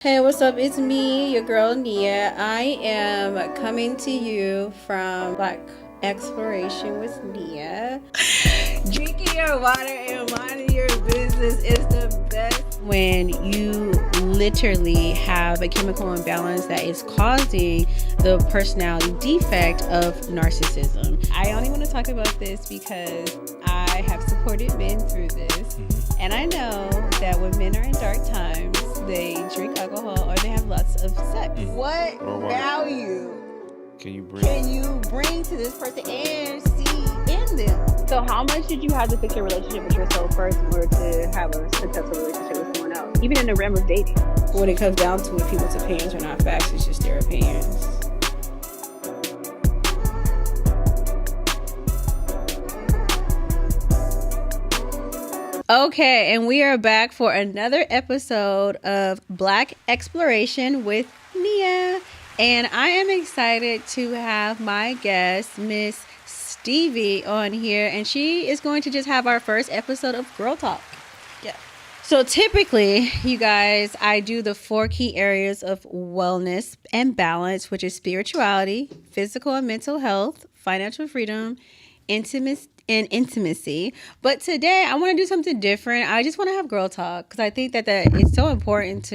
Hey, what's up? It's me, your girl Nia. I am coming to you from Black Exploration with Nia. Drinking your water and minding your business is the best when you literally have a chemical imbalance that is causing the personality defect of narcissism. I only want to talk about this because I have supported men through this. And I know that when men are in dark times, they drink alcohol or they have lots of sex. What value can you bring to this person and see in them? So how much did you have to fix your relationship with yourself first in order to have a successful relationship with someone else? Even in the realm of dating. When it comes down to it, people's opinions are not facts, it's just their opinions. Okay, and we are back for another episode of Black Exploration with Nia. And I am excited to have my guest, Miss Stevie, on here. And she is going to just have our first episode of Girl Talk. Yeah. So typically, you guys, I do the 4 key areas of wellness and balance, which is spirituality, physical and mental health, financial freedom, intimacy. But today I want to do something different. I just want to have girl talk because I think that it's so important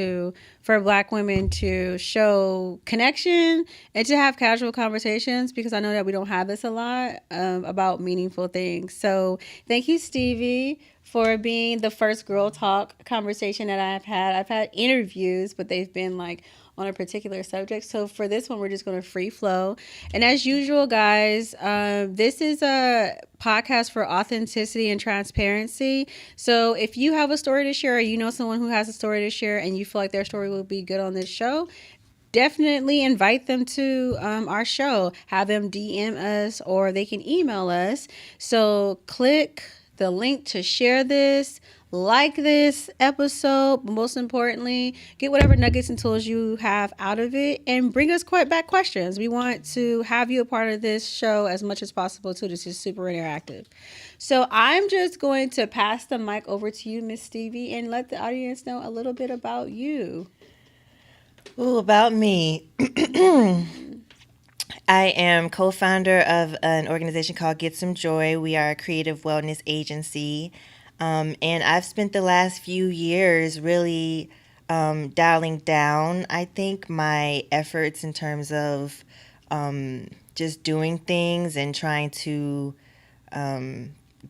for Black women to show connection and to have casual conversations, because I know that we don't have this a lot about meaningful things. So thank you, Stevie, for being the first girl talk conversation that I've had. I've had interviews, but they've been like on a particular subject. So for this one, we're just going to free flow. And as usual, guys, this is a podcast for authenticity and transparency. So if you have a story to share, or you know someone who has a story to share and you feel like their story will be good on this show, definitely invite them to our show. Have them DM us or they can email us. So click the link to share this, like this episode, but most importantly, get whatever nuggets and tools you have out of it and bring us back questions. We want to have you a part of this show as much as possible too. This is super interactive. So I'm just going to pass the mic over to you, Miss Stevie, and let the audience know a little bit about you. Ooh, about me. I am co-founder of an organization called Get Some Joy. We are a creative wellness agency. And I've spent the last few years really dialing down, I think, my efforts in terms of just doing things and trying to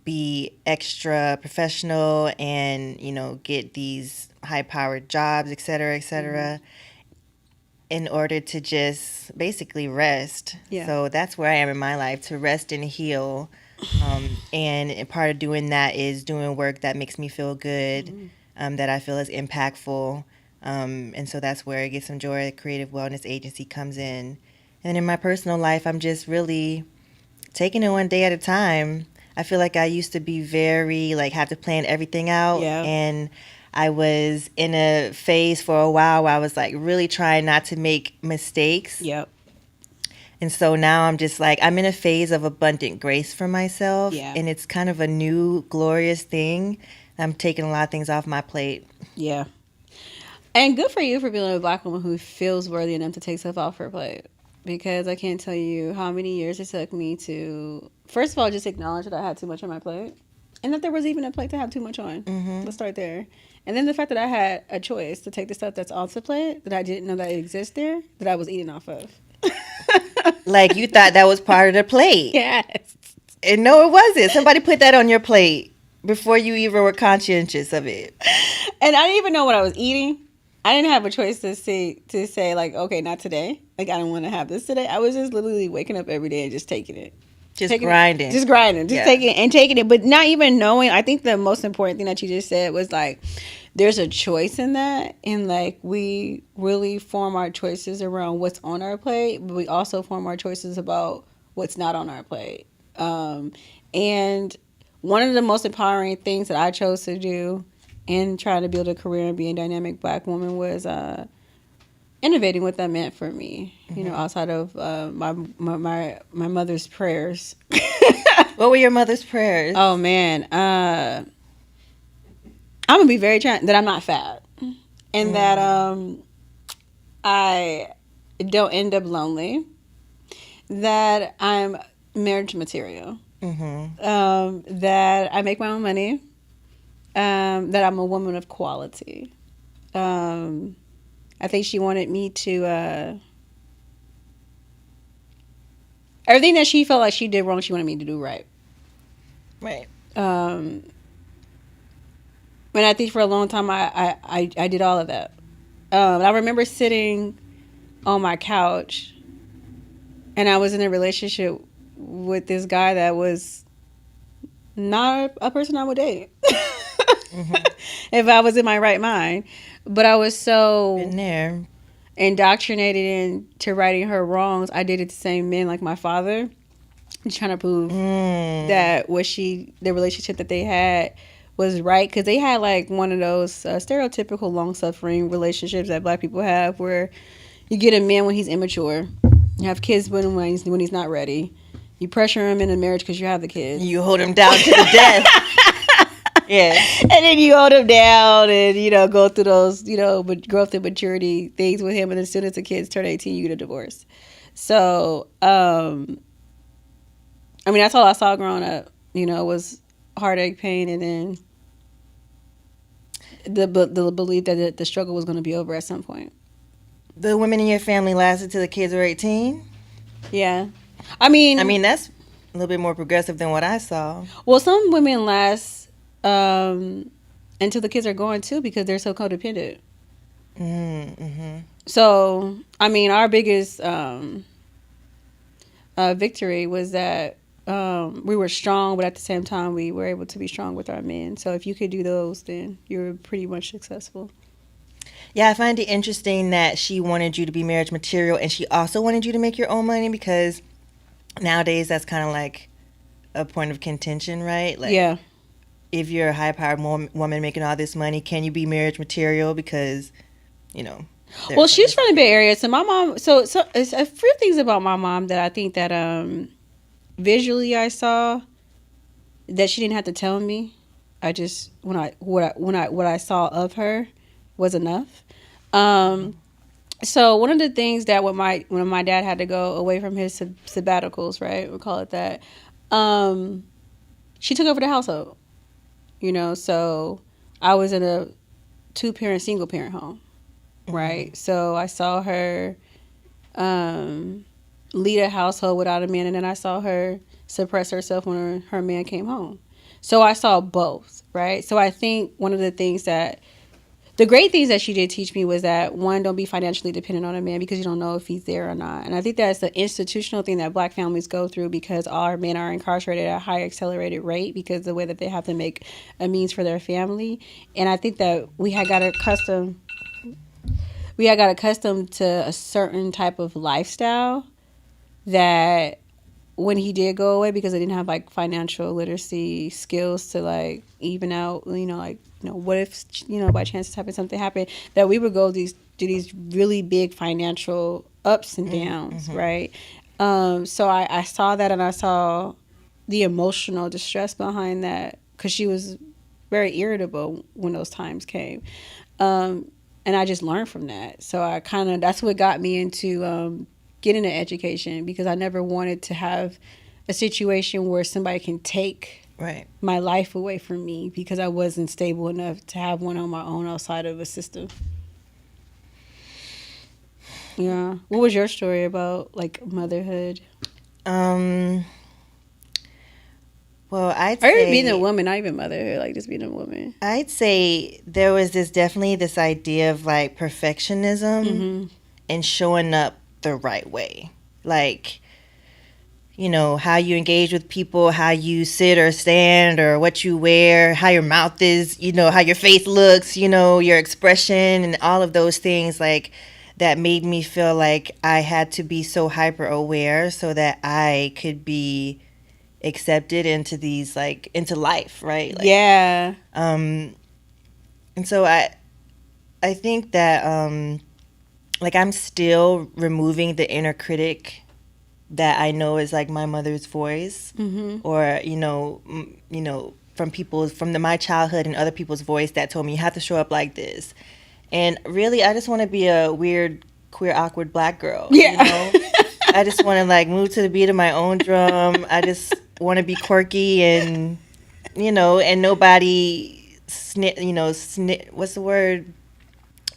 be extra professional and, get these high-powered jobs, et cetera, et cetera. In order to just basically rest. Yeah. So that's where I am in my life, to rest and heal. And part of doing that is doing work that makes me feel good, that I feel is impactful. And so that's where Get Some Joy, creative wellness agency, comes in. And in my personal life, I'm just really taking it one day at a time. I feel like I used to be very, have to plan everything out. Yeah. And I was in a phase for a while where I was really trying not to make mistakes. Yep. And so now I'm just I'm in a phase of abundant grace for myself. Yeah. And it's kind of a new glorious thing. I'm taking a lot of things off my plate. Yeah. And good for you for being a Black woman who feels worthy enough to take stuff off her plate. Because I can't tell you how many years it took me to, first of all, just acknowledge that I had too much on my plate. And that there was even a plate to have too much on. Mm-hmm. Let's start there. And then the fact that I had a choice to take the stuff that's off the plate that I didn't know that it exists there, that I was eating off of. You thought that was part of the plate. Yes. And no, it wasn't. Somebody put that on your plate before you even were conscientious of it. And I didn't even know what I was eating. I didn't have a choice to say okay, not today. I don't want to have this today. I was just literally waking up every day and just taking it. Grinding. Just taking it, but not even knowing. I think the most important thing that you just said was there's a choice in that, and we really form our choices around what's on our plate, but we also form our choices about what's not on our plate. And one of the most empowering things that I chose to do in trying to build a career and be a dynamic Black woman was innovating what that meant for me, outside of my mother's prayers. What were your mother's prayers? Oh, man. I'm going to be very that I'm not fat. And that I don't end up lonely, that I'm marriage material, that I make my own money, that I'm a woman of quality. I think she wanted me to, everything that she felt like she did wrong, she wanted me to do right. Right. And I think for a long time, I did all of that. I remember sitting on my couch, and I was in a relationship with this guy that was not a person I would date if I was in my right mind. But I was so Been there. indoctrinated into righting her wrongs. I dated the same men like my father, trying to prove that the relationship that they had was right, because they had like one of those stereotypical long-suffering relationships that black people have, where you get a man when he's immature, you have kids when he's not ready, you pressure him into marriage because you have the kids, You hold him down to the death. Yeah. and then you hold him down and go through those but growth and maturity things with him, and as soon as the kids turn 18, you get a divorce. So I mean, that's all I saw growing up, was heartache, pain, and then the belief that the struggle was going to be over at some point. The women in your family lasted till the kids were 18? Yeah. I mean, that's a little bit more progressive than what I saw. Well, some women last until the kids are gone, too, because they're so codependent. Mm-hmm. So, I mean, our biggest victory was that we were strong, but at the same time, we were able to be strong with our men. So if you could do those, then you're pretty much successful. Yeah, I find it interesting that she wanted you to be marriage material, and she also wanted you to make your own money, because nowadays that's kind of like a point of contention, right? Like, yeah. If you're a high-powered woman making all this money, can you be marriage material? Because, Well, she's from the Bay Area, so my mom. So it's a few things about my mom that I think that visually I saw that she didn't have to tell me. I just what I saw of her was enough. So one of the things that when my dad had to go away from his sabbaticals, right, we'll call it that, she took over the household. So I was in a 2-parent, single parent home, right? Mm-hmm. So I saw her lead a household without a man, and then I saw her suppress herself when her man came home. So I saw both, right? So I think one of the great things that she did teach me was that, one, don't be financially dependent on a man, because you don't know if he's there or not. And I think that's the institutional thing that black families go through, because our men are incarcerated at a high accelerated rate because of the way that they have to make a means for their family. And I think that we had got accustomed to a certain type of lifestyle that when he did go away, because they didn't have like financial literacy skills to like even out, what if, by chance something happened, that we would go through these really big financial ups and downs, mm-hmm. right? So I saw that, and I saw the emotional distress behind that, because she was very irritable when those times came. And I just learned from that. So that's what got me into getting an education, because I never wanted to have a situation where somebody can take my life away from me because I wasn't stable enough to have one on my own outside of a system. Yeah. What was your story about, like, motherhood? Well, I'd or say being a woman, not even motherhood, like just being a woman. I'd say there was definitely this idea of like perfectionism, mm-hmm. and showing up the right way. Like, how you engage with people, how you sit or stand, or what you wear, how your mouth is, how your face looks, your expression, and all of those things, like, that made me feel like I had to be so hyper aware so that I could be accepted into into life, right? Like, yeah. And so I think that like, I'm still removing the inner critic that I know is like my mother's voice, mm-hmm. or from my childhood and other people's voice that told me you have to show up like this. And really, I just want to be a weird, queer awkward Black girl. Yeah. You know, I just want to like move to the beat of my own drum. I just want to be quirky and and nobody what's the word?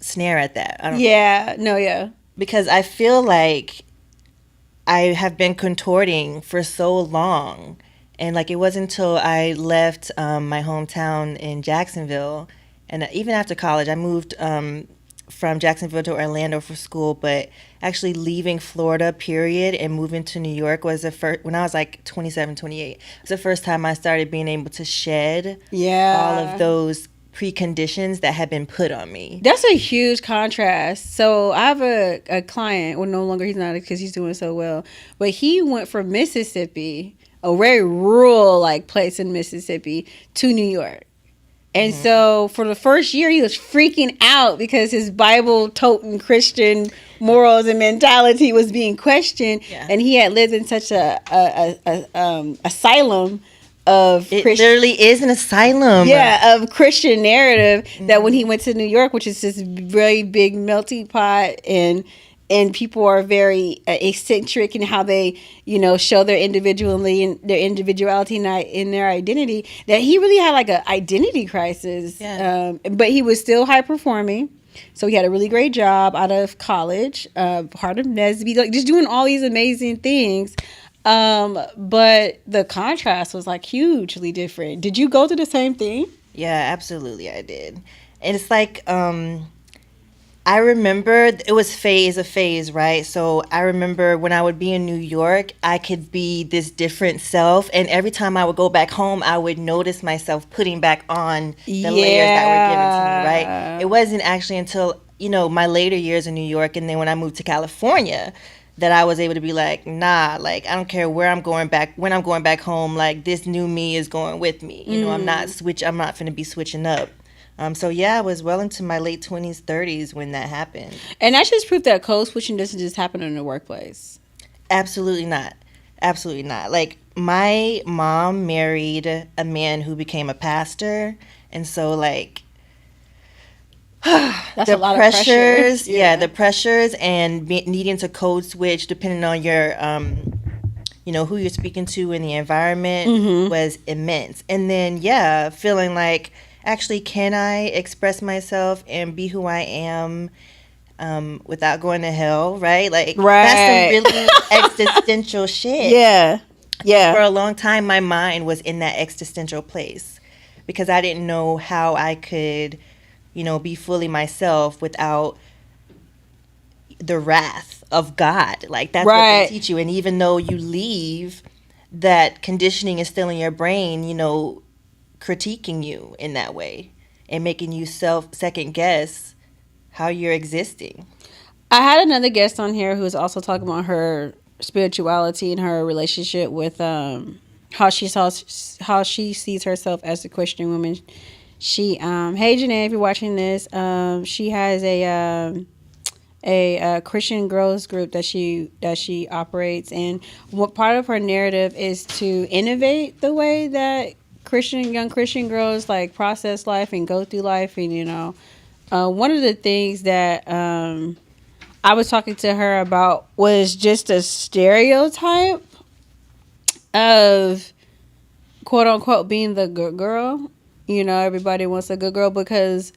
Snare at that. I don't Yeah. No. Yeah. because I feel like I have been contorting for so long. And like it wasn't until I left my hometown in Jacksonville, and even after college, I moved from Jacksonville to Orlando for school. But actually leaving Florida, period, and moving to New York was the first, when I was like 27, 28. It was the first time I started being able to shed all of those preconditions that had been put on me. That's a huge contrast. So I have a client, well, no longer he's not because he's doing so well, but he went from Mississippi, a very rural like place in Mississippi, to New York. And so for the first year, he was freaking out because his Bible-toting Christian morals and mentality was being questioned, and he had lived in such a asylum of it literally is an asylum. Yeah, of Christian narrative that when he went to New York, which is this very big melting pot, and people are very eccentric in how they show their individuality and their individuality in their identity, that he really had like an identity crisis. But he was still high performing. So he had a really great job out of college, part of Nesby, like just doing all these amazing things. But the contrast was like hugely different. Did you go through the same thing? Yeah, absolutely I did. And it's like, I remember it was a phase, right? So I remember when I would be in New York, I could be this different self. And every time I would go back home, I would notice myself putting back on the layers that were given to me, right? It wasn't actually until, my later years in New York, and then when I moved to California, that I was able to be like, nah, like, I don't care where I'm going back, when I'm going back home, like, this new me is going with me. I'm not going to be switching up. So yeah, I was well into my late 20s, 30s when that happened. And that's just proof that code switching doesn't just happen in the workplace. Absolutely not. Absolutely not. Like, my mom married a man who became a pastor. And so, like, that's a lot of pressure. The pressures and needing to code switch depending on your, who you're speaking to in the environment was immense. And then, feeling like, actually, can I express myself and be who I am without going to hell, right? Like, that's some really existential shit. Yeah. For a long time, my mind was in that existential place because I didn't know how I could, be fully myself without the wrath of God. Like, that's what they teach you. And even though you leave, that conditioning is still in your brain, critiquing you in that way and making you second guess how you're existing. I had another guest on here who was also talking about her spirituality and her relationship with how she sees herself as a Christian woman. She hey Janae, if you're watching this, she has a Christian girls group that she operates, and what part of her narrative is to innovate the way that young Christian girls like process life and go through life. And one of the things that I was talking to her about was just a stereotype of quote unquote being the good girl. Everybody wants a good girl because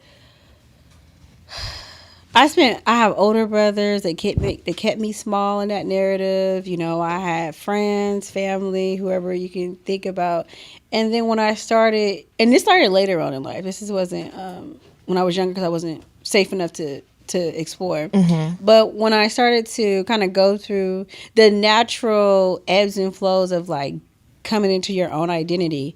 I have older brothers that kept me small in that narrative. I had friends, family, whoever you can think about. And then when I started, and this started later on in life. Wasn't when I was younger because I wasn't safe enough to explore. But when I started to kind of go through the natural ebbs and flows of like coming into your own identity,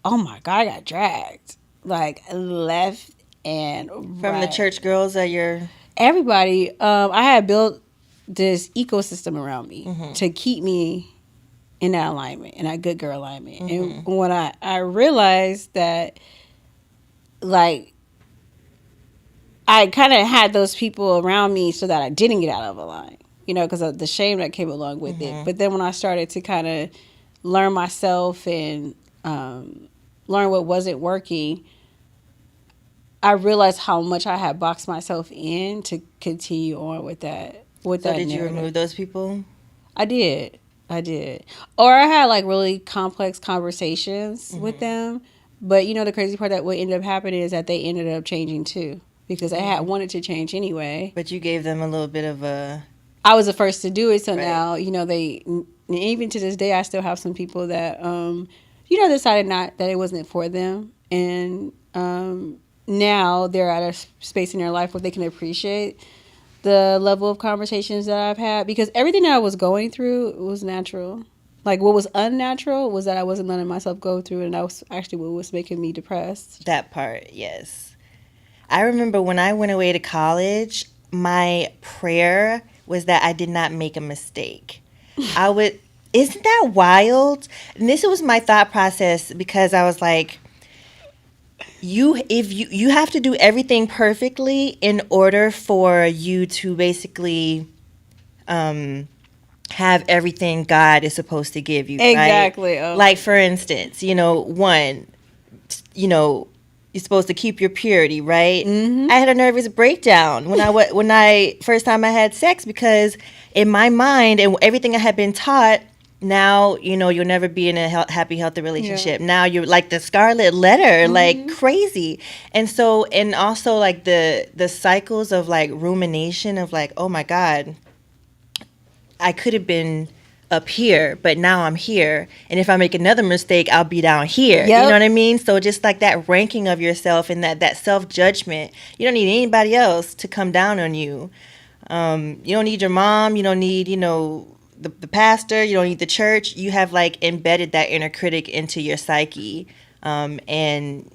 oh my God, I got dragged like left and from the church girls that you're everybody. I had built this ecosystem around me to keep me in that alignment, in that good girl alignment. And when I realized that, like, I kind of had those people around me so that I didn't get out of a line, because of the shame that came along with it. But then when I started to kind of learn myself and learn what wasn't working, I realized how much I had boxed myself in to continue on with that. With So that did you narrative. remove those people? I did. I did. Or I had like really complex conversations with them. But you know, the crazy part that what ended up happening is that they ended up changing too. Because I had wanted to change anyway. But you gave them a little bit of a... I was the first to do it. So Right. now, you know, even to this day, I still have some people that, you know, decided not that it wasn't for them. And now they're at a space in their life where they can appreciate the level of conversations that I've had, because everything that I was going through was natural. Like what was unnatural was that I wasn't letting myself go through it, and that was actually what was making me depressed. That part, yes. I remember when I went away to college, my prayer was that I did not make a mistake. Isn't that wild? And this was my thought process, because I was like, you have to do everything perfectly in order for you to basically have everything God is supposed to give you. Exactly. Right? Oh. Like, for instance, one, you're supposed to keep your purity, right? Mm-hmm. I had a nervous breakdown when I first time I had sex, because in my mind and everything I had been taught, now you'll never be in a happy, healthy relationship. Yeah. Now you're like the scarlet letter, like crazy. And so, and also like the cycles of like rumination of like, oh my God, I could have been up here, but now I'm here. And if I make another mistake, I'll be down here. Yep. You know what I mean? So just like that ranking of yourself and that self-judgment, you don't need anybody else to come down on you. You don't need your mom. You don't need, the pastor. You don't need the church. You have like embedded that inner critic into your psyche. And,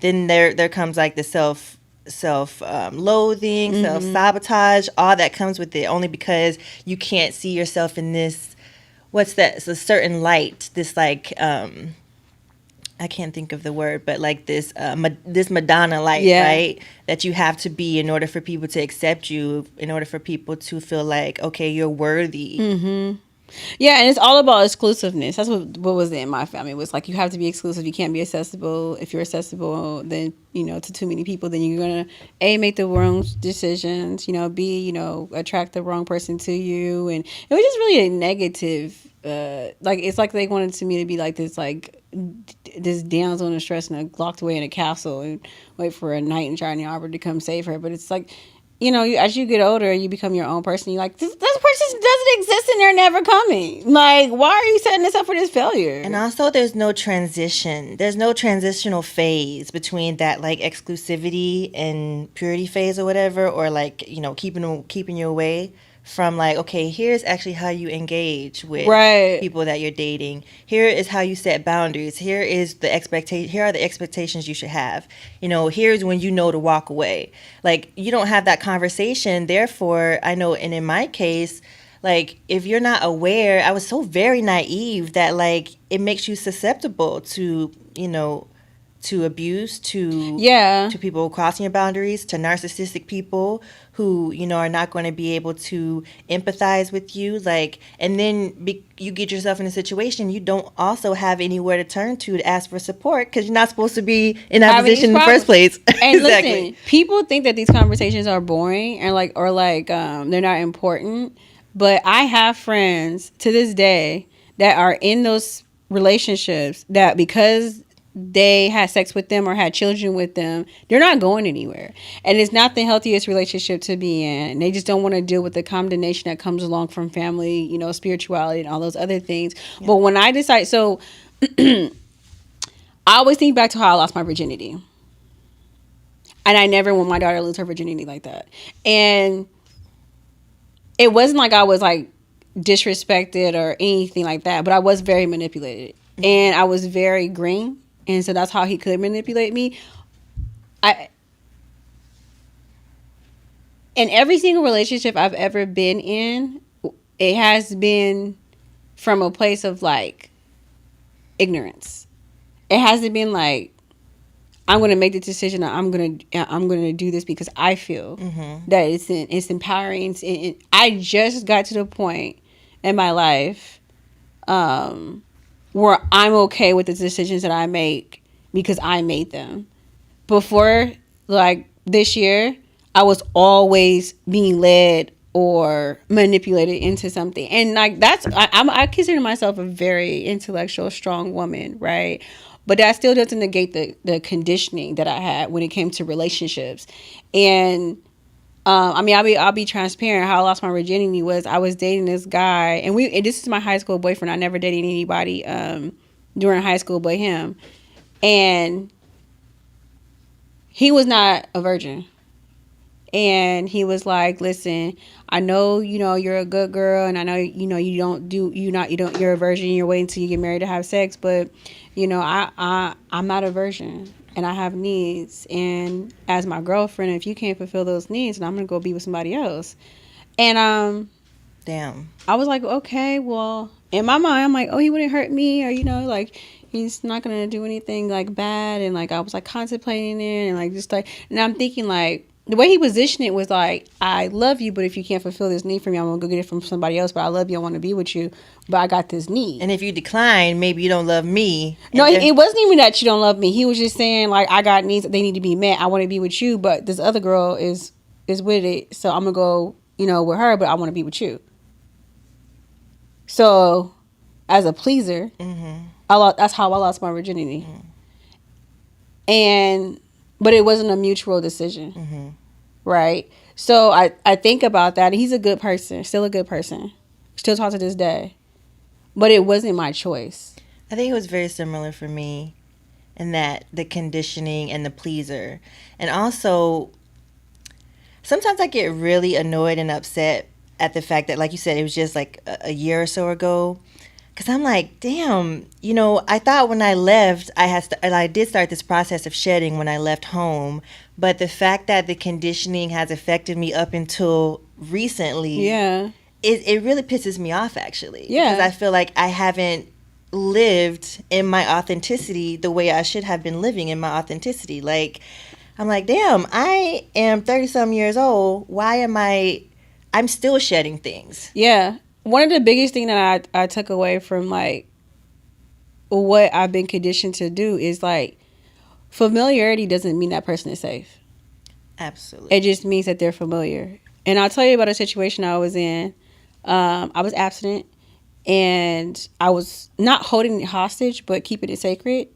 then there comes like the self-loathing, self-sabotage, all that comes with it, only because you can't see yourself in this, what's that? It's a certain light, this like, I can't think of the word, but like this this Madonna light, right? That you have to be in order for people to accept you, in order for people to feel like, okay, you're worthy. Mm-hmm. Yeah, and it's all about exclusiveness. That's what was in my family. It was like, you have to be exclusive. You can't be accessible. If you're accessible, then, to too many people, then you're going to, A, make the wrong decisions, B, attract the wrong person to you. And it was just really a negative, like, it's like they wanted me to be like this, like, this damsel in distress and locked away in a castle and wait for a knight in shining armor to come save her. But it's like, as you get older, you become your own person. You're like, this person doesn't exist and they're never coming. Like, why are you setting this up for this failure? And also, there's no transition. There's no transitional phase between that, like, exclusivity and purity phase or whatever, or like, keeping you away from like, okay, here's actually how you engage with people that you're dating. Here is how you set boundaries. Here is the expectation. Here are the expectations you should have. Here's when you know to walk away. Like, you don't have that conversation. Therefore, I know, and in my case, like, if you're not aware, I was so very naive that like it makes you susceptible to, to abuse, to people crossing your boundaries, to narcissistic people who, are not going to be able to empathize with you. Like, and then you get yourself in a situation you don't also have anywhere to turn to ask for support, because you're not supposed to be in that position in the first place. And exactly. Listen, people think that these conversations are boring and they're not important. But I have friends to this day that are in those relationships that, because they had sex with them or had children with them, they're not going anywhere. And it's not the healthiest relationship to be in. They just don't want to deal with the condemnation that comes along from family, spirituality and all those other things. Yeah. But when I decide, so I always think back to how I lost my virginity. And I never want my daughter to lose her virginity like that. And it wasn't like I was like disrespected or anything like that, but I was very manipulated. And I was very green. And so that's how he could manipulate me. In every single relationship I've ever been in, it has been from a place of like ignorance. It hasn't been like, I'm going to make the decision. I'm going to do this because I feel that it's empowering. I just got to the point in my life where I'm okay with the decisions that I make because I made them. before like this year, I was always being led or manipulated into something. And like I consider myself a very intellectual, strong woman, right? But that still doesn't negate the conditioning that I had when it came to relationships. And I mean, I'll be transparent. How I lost my virginity was I was dating this guy, and this is my high school boyfriend. I never dated anybody during high school but him, and he was not a virgin. And he was like, "Listen, I know you're a good girl, and I know you're a virgin. You're waiting till you get married to have sex, but I'm not a virgin." And I have needs, and as my girlfriend, if you can't fulfill those needs, then I'm gonna go be with somebody else. And Damn. I was like, okay, well, in my mind, I'm like, oh, he wouldn't hurt me, or like he's not gonna do anything like bad, and like I was like contemplating it, and like just like, and I'm thinking like the way he positioned it was like, I love you, but if you can't fulfill this need for me, I'm gonna go get it from somebody else. But I love you, I want to be with you, but I got this need. And if you decline, maybe you don't love me. No, it wasn't even that you don't love me. He was just saying like, I got needs that they need to be met. I want to be with you, but this other girl is with it, so I'm gonna go, with her, but I want to be with you. So, as a pleaser, that's how I lost my virginity. But it wasn't a mutual decision, right? So I think about that. He's a good person, still a good person, still talk to this day, but it wasn't my choice. I think it was very similar for me, in that the conditioning and the pleaser, and also sometimes I get really annoyed and upset at the fact that, like you said, it was just like a year or so ago. Because I'm like, damn, I thought when I left, I did start this process of shedding when I left home. But the fact that the conditioning has affected me up until recently, it really pisses me off, actually. Yeah. Because I feel like I haven't lived in my authenticity the way I should have been living in my authenticity. Like, I'm like, damn, I am 30-some years old. Why am I'm still shedding things. Yeah. One of the biggest things that I took away from like what I've been conditioned to do is like familiarity doesn't mean that person is safe. Absolutely. It just means that they're familiar. And I'll tell you about a situation I was in. I was abstinent and I was not holding it hostage but keeping it sacred.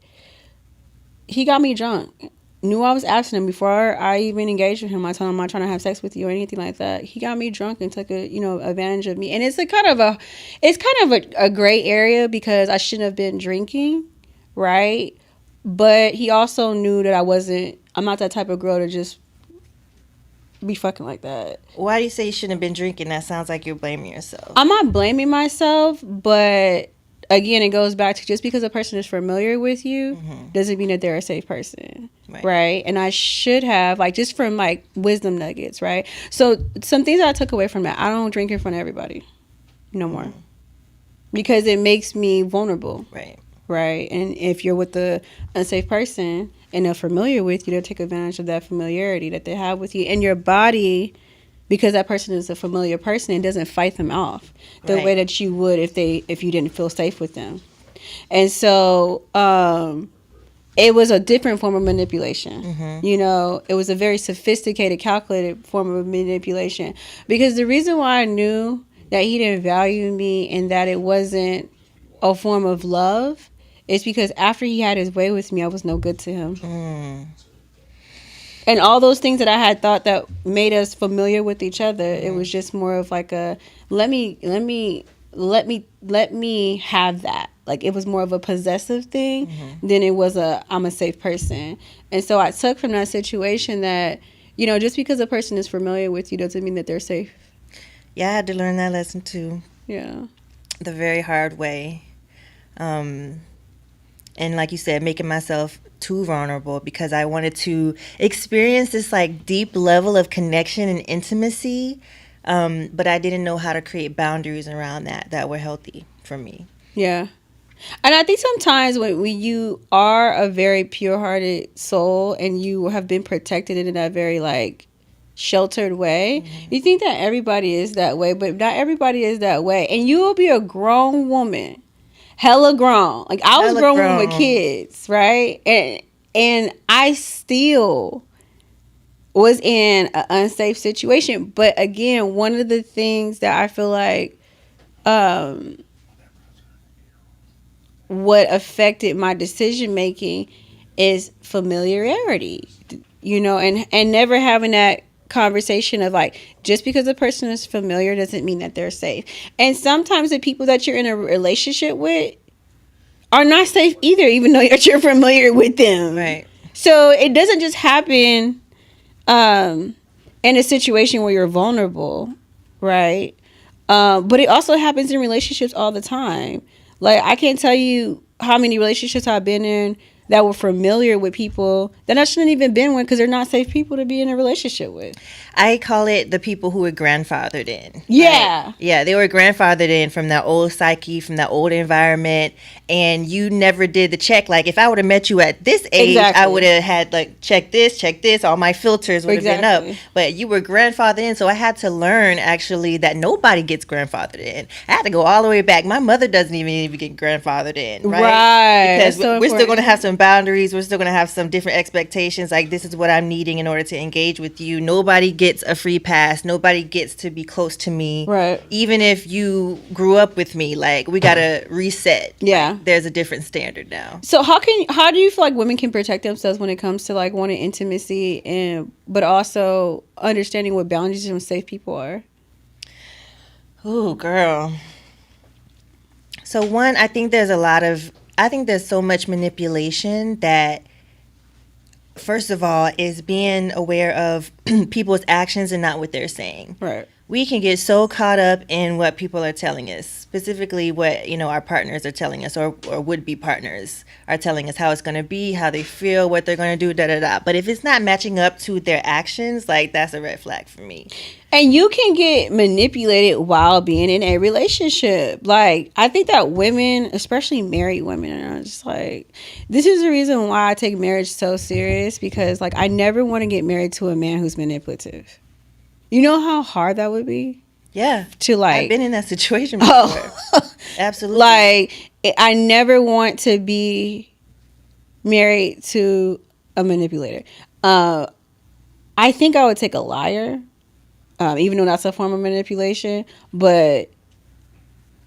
He got me drunk. Knew I was abstinent before I even engaged with him. I told him I'm not trying to have sex with you or anything like that. He got me drunk and took advantage of me. And it's kind of a gray area because I shouldn't have been drinking, right? But he also knew that I'm not that type of girl to just be fucking like that. Why do you say you shouldn't have been drinking? That sounds like you're blaming yourself. I'm not blaming myself, but again, it goes back to just because a person is familiar with you doesn't mean that they're a safe person, right? And I should have, like, just from like wisdom nuggets, right? So some things I took away from that: I don't drink in front of everybody no more because it makes me vulnerable, right? And if you're with the unsafe person and they're familiar with you, they'll take advantage of that familiarity that they have with you, and your body. Because that person is a familiar person and doesn't fight them off the way that you would if you didn't feel safe with them. And so it was a different form of manipulation. It was a very sophisticated, calculated form of manipulation. Because the reason why I knew that he didn't value me and that it wasn't a form of love is because after he had his way with me, I was no good to him. And all those things that I had thought that made us familiar with each other, it was just more of like a let me have that. Like it was more of a possessive thing than it was I'm a safe person. And so I took from that situation that just because a person is familiar with you doesn't mean that they're safe. Yeah, I had to learn that lesson too. Yeah, the very hard way. And like you said, making myself too vulnerable because I wanted to experience this like deep level of connection and intimacy, but I didn't know how to create boundaries around that were healthy for me. Yeah. And I think sometimes when you are a very pure-hearted soul and you have been protected in that very like sheltered way, you think that everybody is that way, but not everybody is that way. And you will be a grown woman. Hella grown. Like I was grown with kids, right? And and I still was in an unsafe situation. But again, one of the things that I feel like what affected my decision making is familiarity, and never having that conversation of like, just because a person is familiar doesn't mean that they're safe. And sometimes the people that you're in a relationship with are not safe either, even though you're familiar with them. Right. So it doesn't just happen in a situation where you're vulnerable, right? But it also happens in relationships all the time. Like, I can't tell you how many relationships I've been in that were familiar with people that I shouldn't even been with because they're not safe people to be in a relationship with. I call it the people who were grandfathered in. Yeah. Right? Yeah, they were grandfathered in from that old psyche, from that old environment, and you never did the check. Like, if I would have met you at this age, Exactly. I would have had, like, check this, all my filters would have been Exactly. up. But you were grandfathered in, so I had to learn, actually, that nobody gets grandfathered in. I had to go all the way back. My mother doesn't even get grandfathered in, right? Right. Because That's so we're still going to important. have some boundaries. We're still going to have some different expectations. Like, this is what I'm needing in order to engage with you. Nobody gets a free pass. Nobody gets to be close to me. Right. Even if you grew up with me, like, we got to reset. Yeah. Like, there's a different standard now. So how do you feel like women can protect themselves when it comes to like wanting intimacy but also understanding what boundaries and safe people are? Ooh, girl. So one, I think there's so much manipulation that, first of all, is being aware of people's actions and not what they're saying. Right. We can get so caught up in what people are telling us, specifically what, our partners are telling us, or would-be partners are telling us how it's going to be, how they feel, what they're going to do, da-da-da. But if it's not matching up to their actions, like, that's a red flag for me. And you can get manipulated while being in a relationship. Like, I think that women, especially married women, are just like, this is the reason why I take marriage so serious, because like, I never want to get married to a man who's manipulative. You know how hard that would be? Yeah. To like, I've been in that situation before. oh, Absolutely. like, I never want to be married to a manipulator. I think I would take a liar, even though that's a form of manipulation. But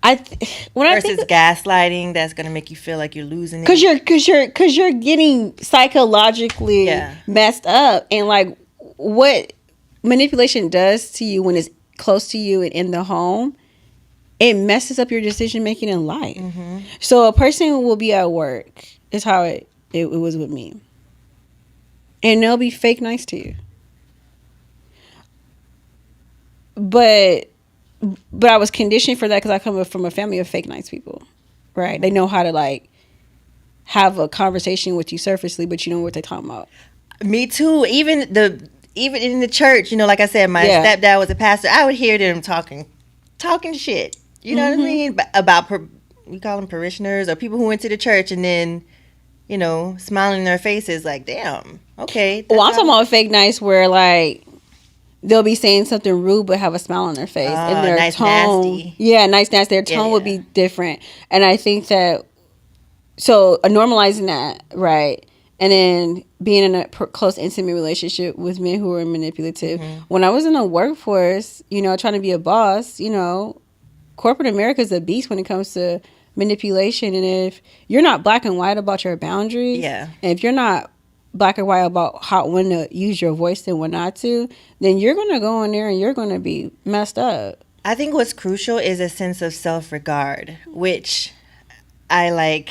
versus gaslighting, that's gonna make you feel like you're losing it because you're getting psychologically messed up, and like what manipulation does to you when it's close to you and in the home, it messes up your decision making in life. Mm-hmm. So a person will be at work, is how it was with me, and they'll be fake nice to you, but I was conditioned for that because I come from a family of fake nice people, right? They know how to like have a conversation with you surfacely, but you know what they're talking about. Me too. Even in the church, like I said, my stepdad was a pastor. I would hear them talking shit. You know what I mean? About we call them parishioners or people who went to the church, and then smiling in their faces like, damn, okay. Well, I'm talking about fake nice where like they'll be saying something rude but have a smile on their face, and their nice, tone, nasty. Yeah, nice, nasty. Their tone would be different, and I think that normalizing that, right? And then being in a close, intimate relationship with men who are manipulative. Mm-hmm. When I was in the workforce, trying to be a boss, corporate America is a beast when it comes to manipulation. And if you're not black and white about your boundaries, and if you're not black and white about when to use your voice and when not to, then you're going to go in there and you're going to be messed up. I think what's crucial is a sense of self-regard, which I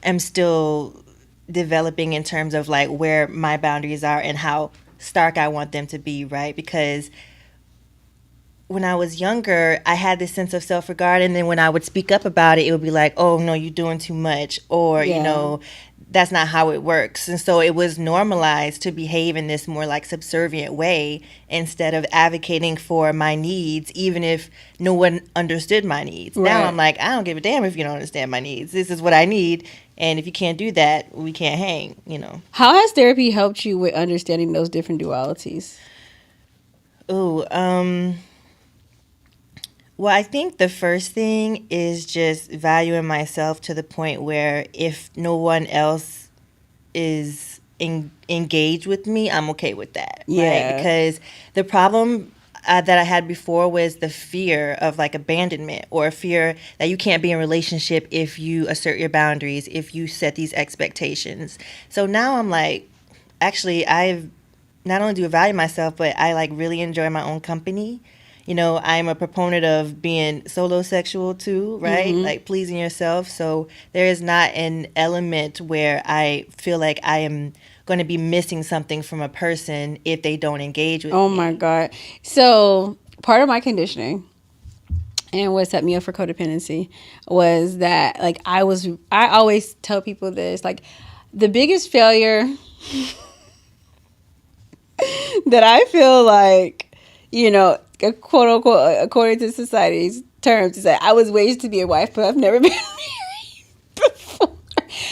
am still developing in terms of like where my boundaries are and how stark I want them to be, right? Because when I was younger, I had this sense of self-regard, and then when I would speak up about it, it would be like, oh no, you're doing too much, or that's not how it works. And so it was normalized to behave in this more like subservient way instead of advocating for my needs, even if no one understood my needs. Right. Now I'm like, I don't give a damn if you don't understand my needs. This is what I need. And if you can't do that, we can't hang, How has therapy helped you with understanding those different dualities? Well, I think the first thing is just valuing myself to the point where if no one else is engage with me, I'm okay with that. Yeah. Right? Because the problem that I had before was the fear of like abandonment, or a fear that you can't be in a relationship if you assert your boundaries, if you set these expectations. So now I'm like, actually, I've not only do I value myself, but I like really enjoy my own company. You know, I'm a proponent of being solo sexual too, right? Like pleasing yourself. So there is not an element where I feel like I am going to be missing something from a person if they don't engage with Oh me. my God. So part of my conditioning and what set me up for codependency was that like I always tell people this, like the biggest failure that I feel like, you know, quote unquote, according to society's terms, is that I was raised to be a wife, but I've never been married before.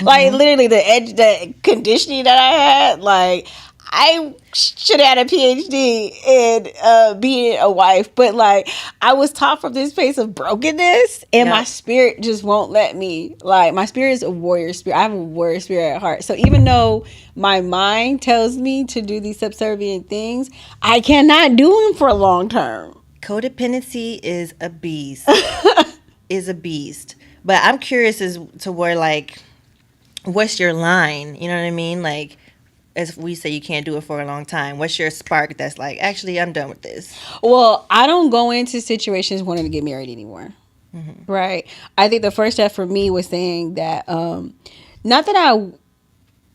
Like literally the conditioning that I had, like I should have had a PhD in being a wife, but like I was taught from this place of brokenness, and my spirit just won't let me. Like my spirit is a warrior spirit. I have a warrior spirit at heart. So even though my mind tells me to do these subservient things, I cannot do them for long term. Codependency is a beast. Is a beast. But I'm curious as to where like, what's your line? You know what I mean? Like, as we say, you can't do it for a long time. What's your spark that's like, actually, I'm done with this? Well, I don't go into situations wanting to get married anymore. Right. I think the first step for me was saying that, not that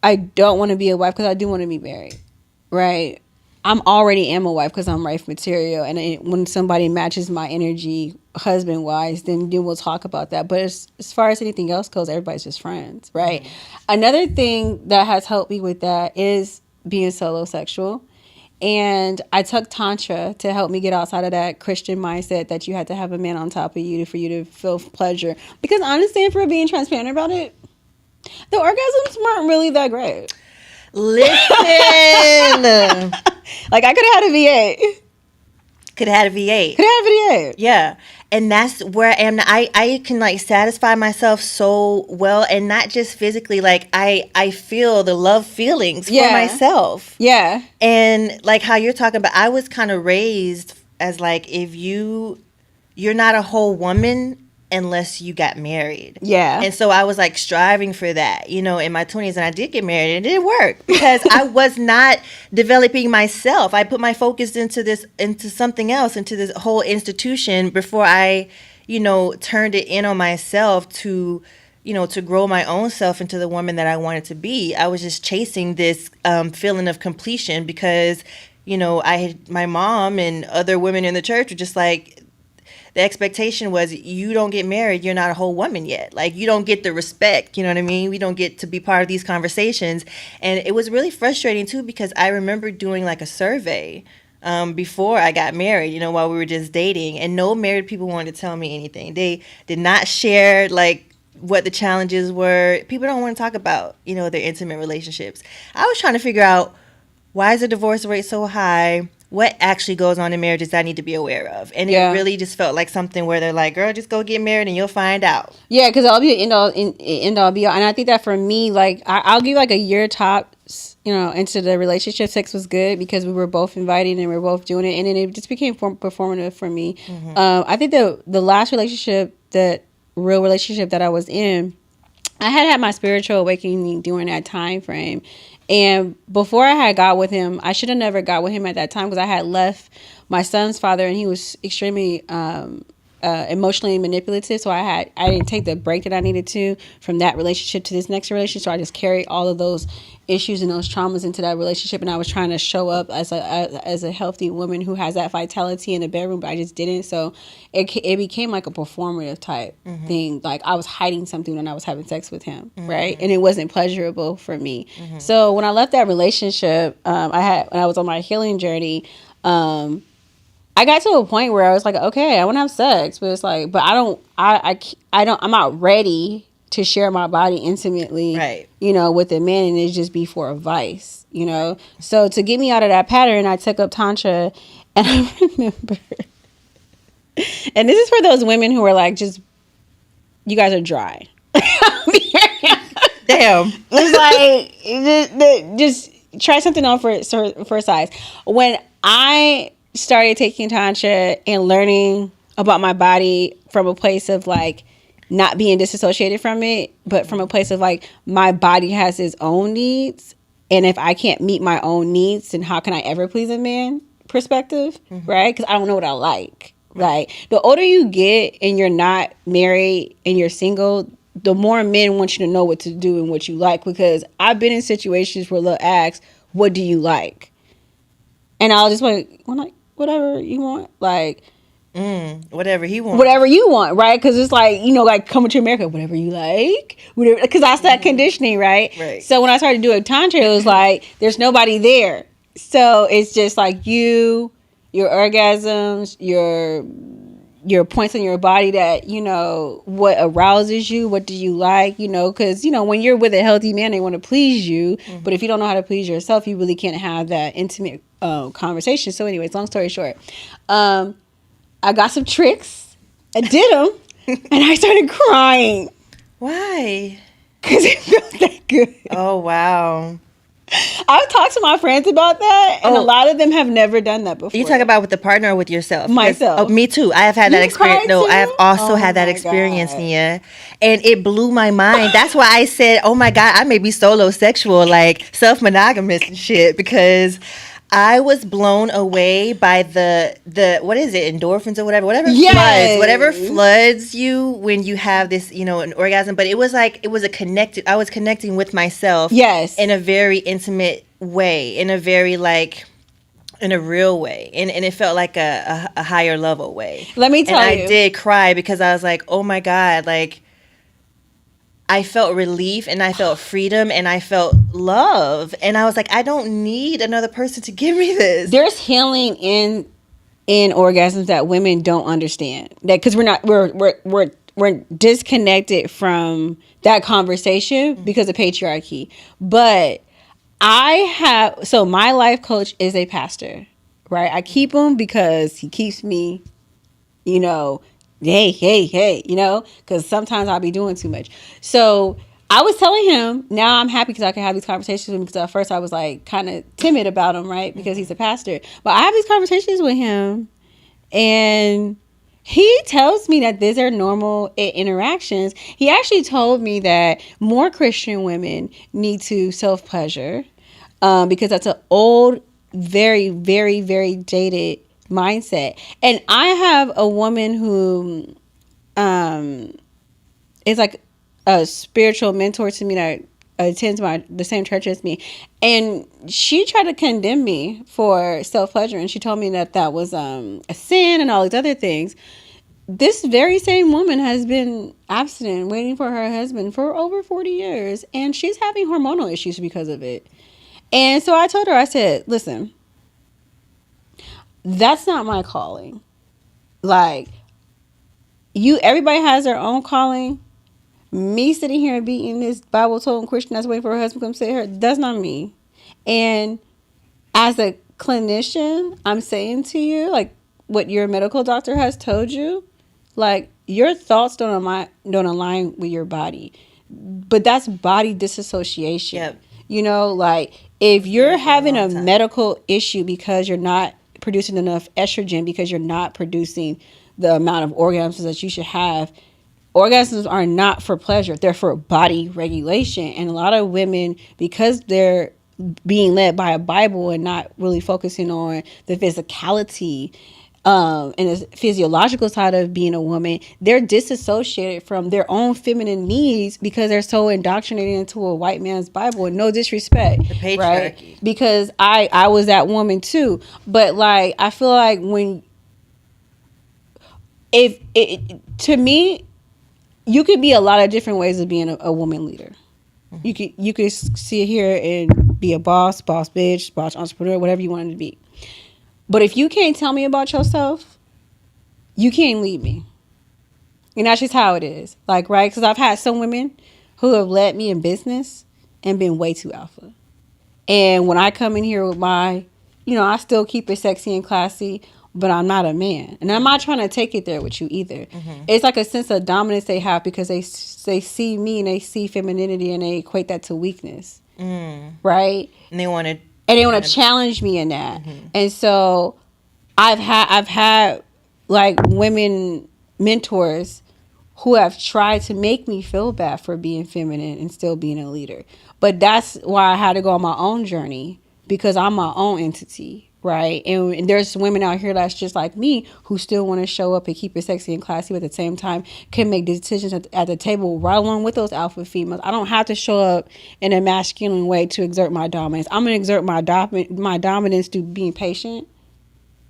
I don't want to be a wife, because I do want to be married. Right. I'm already am a wife because I'm wife material. And when somebody matches my energy husband wise, then we'll talk about that. But as far as anything else goes, everybody's just friends. Right. Another thing that has helped me with that is being solo sexual. And I took Tantra to help me get outside of that Christian mindset that you had to have a man on top of you for you to feel pleasure. Because honestly, if we're being transparent about it, the orgasms weren't really that great. Listen. Like I could have had a V8. Could have had a V8. Could have had a V8. Yeah. And that's where I am. I can like satisfy myself so well, and not just physically. Like I feel the love feelings for myself. Yeah. And like how you're talking about, I was kind of raised as like, if you're not a whole woman unless you got married. Yeah. And so I was like striving for that, you know, in my 20s, and I did get married, and it didn't work because I was not developing myself. I put my focus into something else, into this whole institution, before I, you know, turned it in on myself to, you know, to grow my own self into the woman that I wanted to be. I was just chasing this feeling of completion because, you know, my mom and other women in the church were just like, the expectation was, you don't get married, you're not a whole woman yet. Like, you don't get the respect, you know what I mean? We don't get to be part of these conversations. And it was really frustrating too, because I remember doing like a survey before I got married, you know, while we were just dating, and no married people wanted to tell me anything. They did not share like what the challenges were. People don't want to talk about, you know, their intimate relationships. I was trying to figure out, why is the divorce rate so high? What actually goes on in marriages that I need to be aware of? And it really just felt like something where they're like, girl, just go get married and you'll find out. Yeah, because I'll be an end all be all. And I think that for me, like, I'll give like a year tops, you know, into the relationship. Sex was good because we were both invited and we were both doing it. And then it just became performative for me. I think the last real relationship that I was in, I had my spiritual awakening during that time frame. And before I had got with him, I should have never got with him at that time, because I had left my son's father, and he was extremely emotionally manipulative. So I didn't take the break that I needed to from that relationship to this next relationship. So I just carried all of those issues and those traumas into that relationship. And I was trying to show up as a healthy woman who has that vitality in the bedroom, but I just didn't. So it became like a performative type thing. Like I was hiding something when I was having sex with him, right? And it wasn't pleasurable for me. So when I left that relationship, when I was on my healing journey, I got to a point where I was like, okay, I want to have sex, but it's like, but I'm not ready to share my body intimately, right, you know, with a man, and it just be for a vice, you know? So to get me out of that pattern, I took up Tantra, and I remember, and this is for those women who are like, just, you guys are dry. Damn. It's like just try something on for size. When I started taking tantra and learning about my body from a place of like not being disassociated from it, but from a place of like my body has its own needs, and if I can't meet my own needs, then how can I ever please a man? Perspective, right? Because I don't know what I like. Right. The older you get and you're not married and you're single, the more men want you to know what to do and what you like. Because I've been in situations where they'll ask, "What do you like?" And I'll just like, whatever you want, like Whatever he wants. whatever you want, right? Because it's like, like coming to America, whatever you like, whatever. Because that's that conditioning, right? Right. So when I started doing tantra, it was like there's nobody there, so it's just like your orgasms, your points in your body that what arouses you, what do you like, because when you're with a healthy man, they want to please you, but if you don't know how to please yourself, you really can't have that intimate conversation. So anyways, long story short, I got some tricks, I did them, and I started crying Why? because it felt that good. Oh, wow. I've talked to my friends about that, and a lot of them have never done that before. You talk about with the partner or with yourself? Myself. Oh, me too. I have had that experience. No, I have also had that my experience, God. Nia. And it blew my mind. That's why I said, oh my God, I may be solo sexual, like self-monogamous and shit, because I was blown away by the what is it, endorphins or whatever Yes. whatever floods you when you have this, an orgasm. But it was like, I was connecting with myself, Yes. in a very intimate way, in a very like, in a real way, and it felt like a higher level way. Let me tell and you. I did cry because I was like, oh my God, like I felt relief and I felt freedom and I felt love, and I was like, I don't need another person to give me this. There's healing in orgasms that women don't understand, that because we're disconnected from that conversation because of patriarchy. But my life coach is a pastor, right? I keep him because he keeps me, hey, because sometimes I'll be doing too much. So I was telling him, now I'm happy because I can have these conversations with him, because at first I was like kind of timid about him, right? Because he's a pastor. But I have these conversations with him, and he tells me that these are normal interactions. He actually told me that more Christian women need to self-pleasure because that's an old, very, very, very dated mindset. And I have a woman who is like a spiritual mentor to me that attends the same church as me, and she tried to condemn me for self-pleasure, and she told me that was a sin and all these other things. This very same woman has been abstinent, waiting for her husband for over 40 years, and she's having hormonal issues because of it. And so I told her, I said, listen, that's not my calling. Like, everybody has their own calling. Me sitting here and being this Bible-toting Christian that's waiting for her husband to come sit her, that's not me. And as a clinician, I'm saying to you, like, what your medical doctor has told you, like, your thoughts don't align with your body. But that's body disassociation. Yep. Like, if you're having a medical issue because you're not producing enough estrogen, because you're not producing the amount of orgasms that you should have, orgasms are not for pleasure. They're for body regulation. And a lot of women, because they're being led by a Bible and not really focusing on the physicality and the physiological side of being a woman, they're disassociated from their own feminine needs because they're so indoctrinated into a white man's Bible. And no disrespect, The patriarchy. right? Because I was that woman too. But like, I feel like to me, you could be a lot of different ways of being a woman leader. You could sit here and be a boss bitch, boss entrepreneur, whatever you wanted to be. But if you can't tell me about yourself, you can't lead me. And that's just how it is. Like, right? Because I've had some women who have led me in business and been way too alpha. And when I come in here with my, I still keep it sexy and classy, but I'm not a man. And I'm not trying to take it there with you either. It's like a sense of dominance they have because they see me and they see femininity and they equate that to weakness. Right? And they want to. And they want to challenge me in that. And so I've had like women mentors who have tried to make me feel bad for being feminine and still being a leader. But that's why I had to go on my own journey, because I'm my own entity, right? And there's women out here that's just like me who still want to show up and keep it sexy and classy, but at the same time can make decisions at the table right along with those alpha females. I don't have to show up in a masculine way to exert my dominance. I'm going to exert my dominance through being patient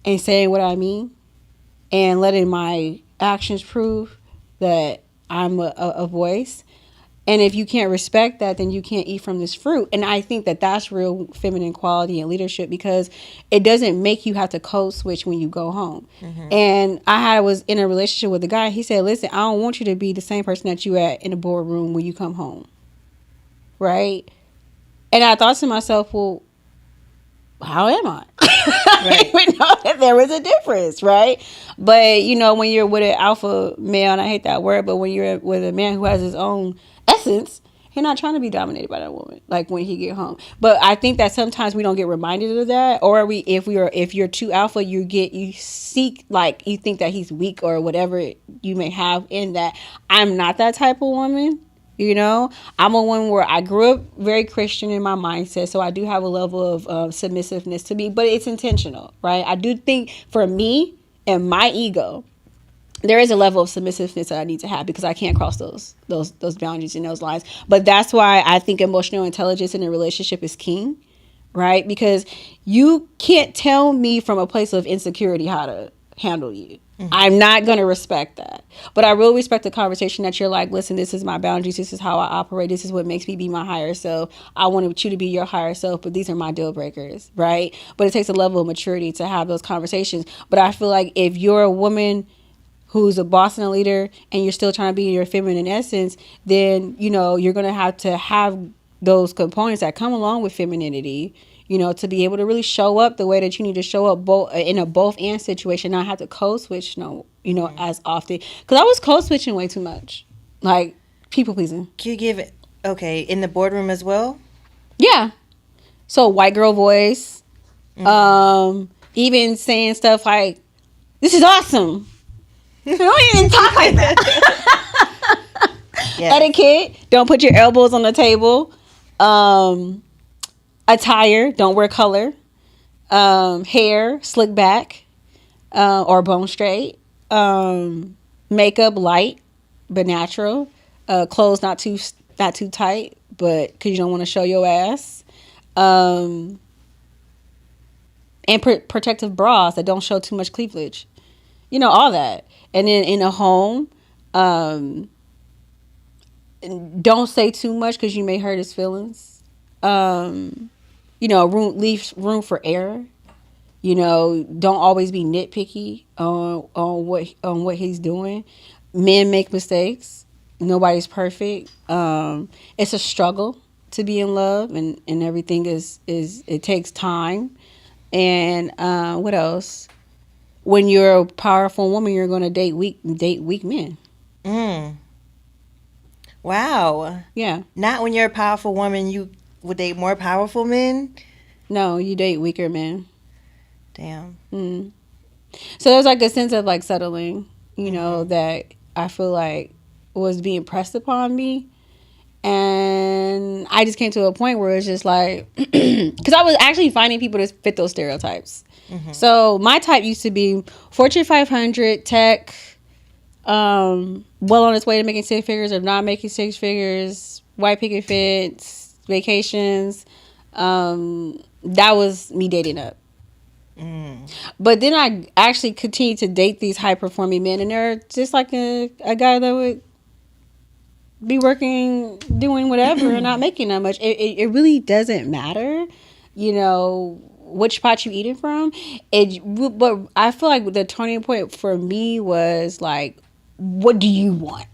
and saying what I mean and letting my actions prove that I'm a voice. And if you can't respect that, then you can't eat from this fruit. And I think that that's real feminine quality and leadership, because it doesn't make you have to code switch when you go home. And I was in a relationship with a guy. He said, listen, I don't want you to be the same person that you at in the boardroom when you come home. Right? And I thought to myself, well, how am I? I didn't even know that there was a difference, right? But, you know, when you're with an alpha male, and I hate that word, but when you're with a man who has his own essence, he's not trying to be dominated by that woman, like when he get home. But I think that sometimes we don't get reminded of that, or if you're too alpha, you seek, like, you think that he's weak or whatever you may have in that. I'm not that type of woman. You know, I'm a woman where I grew up very Christian in my mindset, so I do have a level of submissiveness to me, but it's intentional, right? I do think for me and my ego, there is a level of submissiveness that I need to have, because I can't cross those boundaries and those lines. But that's why I think emotional intelligence in a relationship is king, right? Because you can't tell me from a place of insecurity how to handle you. I'm not going to respect that. But I will respect the conversation that you're like, listen, this is my boundaries. This is how I operate. This is what makes me be my higher self. I want you to be your higher self, but these are my deal breakers, right? But it takes a level of maturity to have those conversations. But I feel like if you're a woman who's a boss and a leader and you're still trying to be in your feminine essence, then, you know, you're going to have those components that come along with femininity, you know, to be able to really show up the way that you need to show up both in a both and situation, not have to code switch, as often. Because I was code switching way too much, like people pleasing. Can you give it, in the boardroom as well? Yeah. So white girl voice, even saying stuff like, "This is awesome." Don't even talk like that. Yes. Etiquette: don't put your elbows on the table. Attire: don't wear color. Hair slick back or bone straight. Makeup light but natural. Clothes not too tight, but because you don't want to show your ass. And protective bras that don't show too much cleavage. You know, all that. And then in a home, don't say too much because you may hurt his feelings. Leave room for error. You know, don't always be nitpicky on what he's doing. Men make mistakes. Nobody's perfect. It's a struggle to be in love, and everything is it takes time. And what else? When you're a powerful woman, you're going to date weak men. Wow. Yeah. Not when you're a powerful woman, you would date more powerful men? No, you date weaker men. Damn. So there's like a sense of like settling, you know, that I feel like was being pressed upon me. And I just came to a point where it's just like, because I was actually finding people to fit those stereotypes. So my type used to be Fortune 500, tech, well on its way to making six figures or not making six figures, white picket fence, vacations. That was me dating up. But then I actually continued to date these high performing men, and they're just like a guy that would be working, doing whatever and not making that much. It really doesn't matter, you know, which pot you eating from. But I feel like the turning point for me was like, what do you want?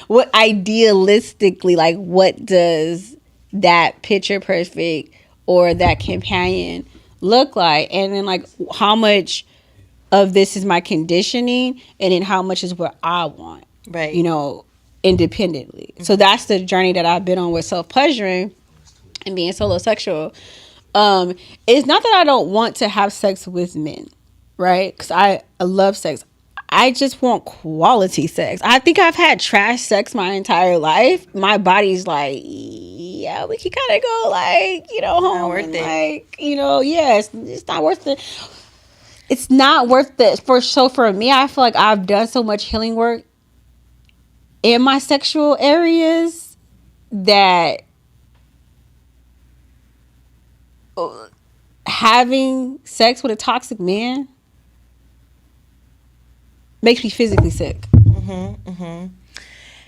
What idealistically, like, what does that picture perfect or that companion look like? And then like, how much of this is my conditioning, and then how much is what I want, Right. you know, independently. So that's the journey that I've been on with self pleasuring and being solo sexual. It's not that I don't want to have sex with men, right? Because I love sex. I just want quality sex. I think I've had trash sex my entire life. My body's like, yeah, we can kind of go like, you know, home worth and it. like, you know, yeah, it's not worth it. It's not worth it. For me, I feel like I've done so much healing work in my sexual areas that having sex with a toxic man makes me physically sick.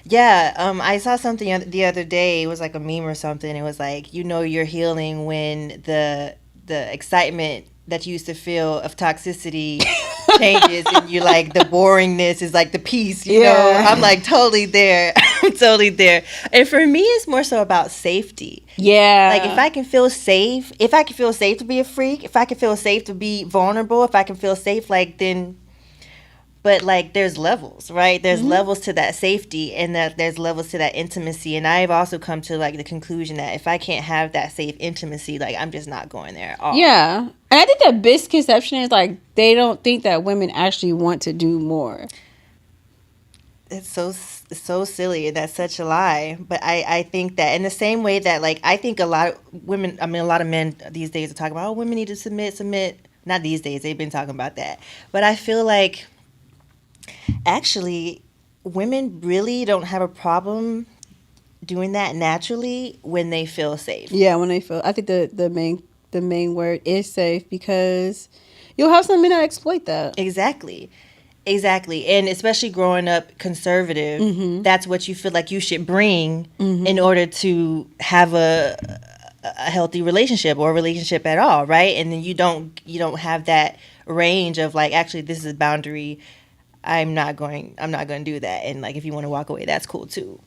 Yeah, I saw something the other day. It was like a meme or something. It was like, you know, you're healing when the excitement that you used to feel of toxicity changes, and you like the boringness is like the peace. You know, I'm like totally there. I'm totally there. And for me, it's more so about safety. Yeah. Like if I can feel safe to be a freak, if I can feel safe to be vulnerable, if I can feel safe, like then. But like there's levels, right? There's levels to that safety, and that there's levels to that intimacy. And I've also come to like the conclusion that if I can't have that safe intimacy, like I'm just not going there at all. Yeah. And I think the misconception is like they don't think that women actually want to do more. It's so silly, and that's such a lie. But I think that in the same way that like I think a lot of women, I mean a lot of men these days are talking about, oh, women need to submit. Not these days, they've been talking about that. But I feel like actually women really don't have a problem doing that naturally when they feel safe. Yeah, when they feel. I think the main word is safe, because you'll have some men that exploit that. Exactly. And especially growing up conservative, that's what you feel like you should bring in order to have a healthy relationship, or a relationship at all, right? And then you don't have that range of like, actually this is a boundary. I'm not going to do that. And like if you want to walk away, that's cool too.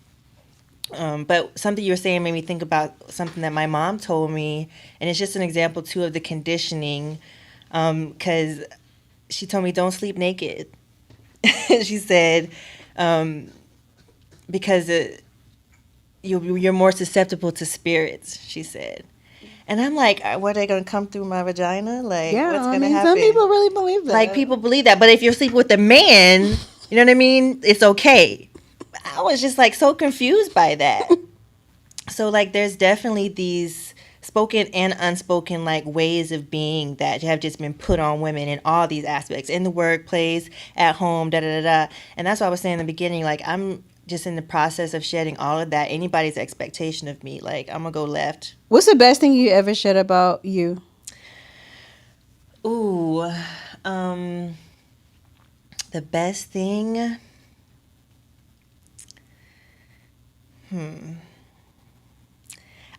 But something you were saying made me think about something that my mom told me, and it's just an example too of the conditioning, because she told me don't sleep naked. She said because you're more susceptible to spirits, she said. And I'm like, what, are they going to come through my vagina? Like, Yeah, what's going to happen? some people really believe that. Like, people believe that. But if you're sleeping with a man, you know what I mean? It's okay. I was just, like, so confused by that. So, like, there's definitely these spoken and unspoken, like, ways of being that have just been put on women in all these aspects. In the workplace, at home, da-da-da-da. And that's what I was saying in the beginning. Like, I'm just in the process of shedding all of that. Anybody's expectation of me, like, I'm gonna go left. What's the best thing you ever shed about you? Ooh, the best thing.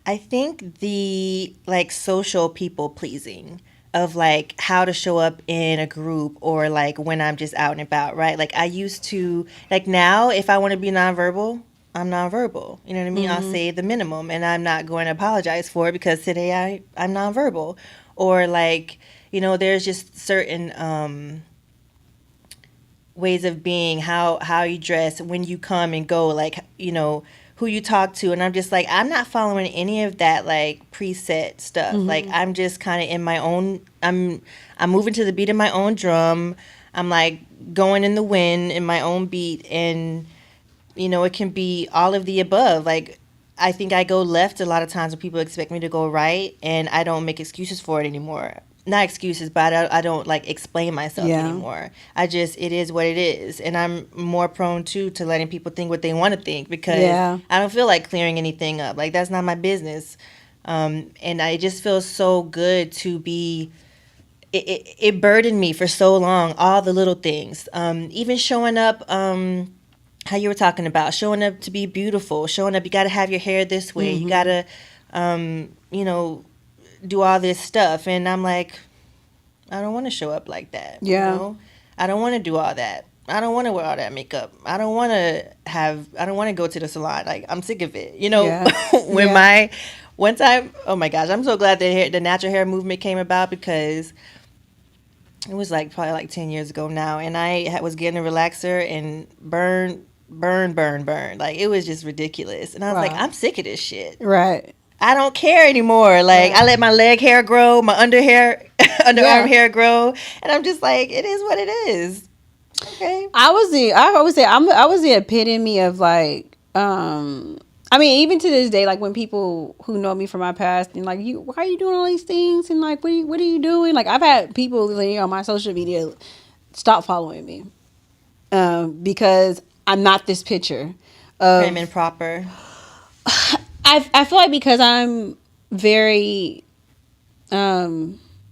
I think the like social people pleasing of like how to show up in a group, or like when I'm just out and about, right? Like I used to, like now if I want to be nonverbal, I'm nonverbal. You know what I mean? I'll say the minimum, and I'm not going to apologize for it because today I'm nonverbal. Or like, you know, there's just certain ways of being, how you dress, when you come and go, like, you know, who you talk to. And I'm just like, I'm not following any of that like preset stuff. Like I'm just kind of in my own, I'm moving to the beat of my own drum. I'm like going in the wind in my own beat. And you know, it can be all of the above. Like I think I go left a lot of times when people expect me to go right, and I don't make excuses for it anymore. Not excuses, but I don't like explain myself anymore. It is what it is. And I'm more prone to letting people think what they want to think, because I don't feel like clearing anything up. Like that's not my business. And I just feel so good to be, it burdened me for so long, all the little things. Even showing up, how you were talking about, showing up to be beautiful, showing up, you got to have your hair this way. You got to, you know, do all this stuff. And I'm like, I don't want to show up like that. You know? I don't want to do all that. I don't want to wear all that makeup. I don't want to go to the salon. Like, I'm sick of it. You know, one time, oh my gosh, I'm so glad the natural hair movement came about, because It was like probably like 10 years ago now, and was getting a relaxer and burn. Like, it was just ridiculous. And I was like, Wow. I'm sick of this shit. Right. I don't care anymore. Like, Right. I let my leg hair grow, my underarm Yeah. hair grow, and I'm just like, it is what it is. Okay. I always say I was the epitome of like I mean, even to this day, like when people who know me from my past and like, why are you doing all these things, and like what are you doing? Like, I've had people like, on my social media stop following me because I'm not this picture Prim of. and proper. I feel like because I'm very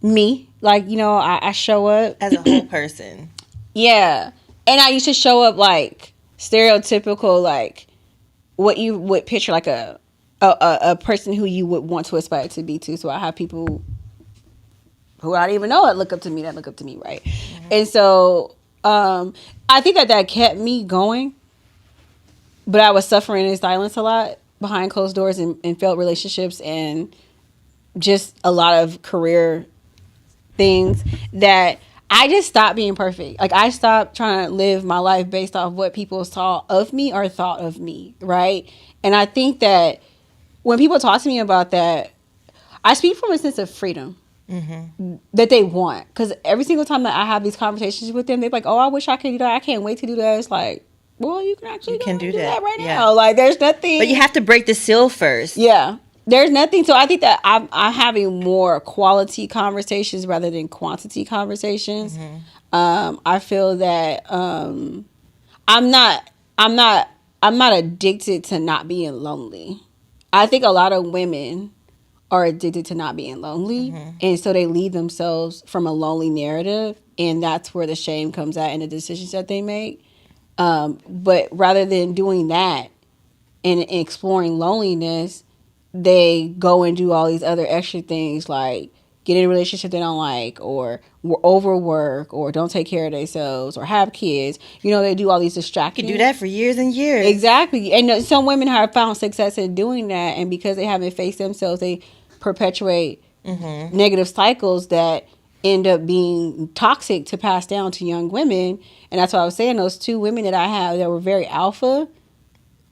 me, like, I show up As a whole person. yeah, and I used to show up like stereotypical, like what you would picture like a person who you would want to aspire to be to. So I have people who I don't even know that look up to me, right? Mm-hmm. And so I think that kept me going, but I was suffering in silence a lot behind closed doors and failed relationships and just a lot of career things that I just stopped being perfect. Like, I stopped trying to live my life based off what people saw of me or thought of me, right? And I think that when people talk to me about that, I speak from a sense of freedom that they want. Because every single time that I have these conversations with them, they're like, oh, I wish I could do that. I can't wait to do that. It's like, well, you can actually do that right now. Like, there's nothing. But you have to break the seal first. Yeah. There's nothing. So I think that I'm having more quality conversations rather than quantity conversations. I feel that I'm not addicted to not being lonely. I think a lot of women are addicted to not being lonely, and so they lead themselves from a lonely narrative, and that's where the shame comes at in the decisions that they make. But rather than doing that and exploring loneliness, they go and do all these other extra things like get in a relationship they don't like, or overwork, or don't take care of themselves, or have kids. They do all these distractions. You could do that for years and years. Exactly. And some women have found success in doing that, and because they haven't faced themselves, they perpetuate negative cycles that end up being toxic to pass down to young women. And that's what I was saying, those two women that I have that were very alpha,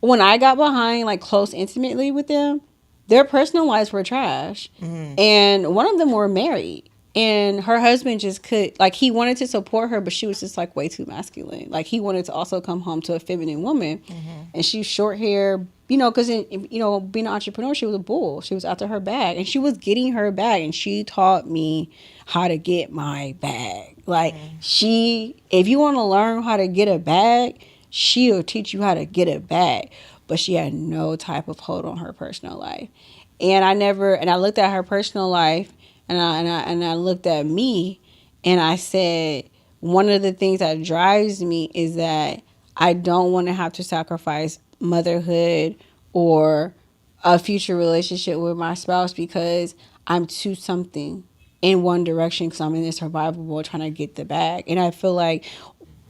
when I got behind, like, close intimately with them, their personal lives were trash. And one of them were married. And her husband just could, like, he wanted to support her, but she was just, like, way too masculine. Like, he wanted to also come home to a feminine woman. And she's short hair, because, being an entrepreneur, she was a bull. She was after her bag. And she was getting her bag. And she taught me how to get my bag. Like, if you want to learn how to get a bag, she'll teach you how to get a bag. But she had no type of hold on her personal life. And I looked at her personal life, and I looked at me, and I said, one of the things that drives me is that I don't want to have to sacrifice motherhood or a future relationship with my spouse because I'm too something in one direction, because I'm in this survival mode trying to get the bag. And I feel like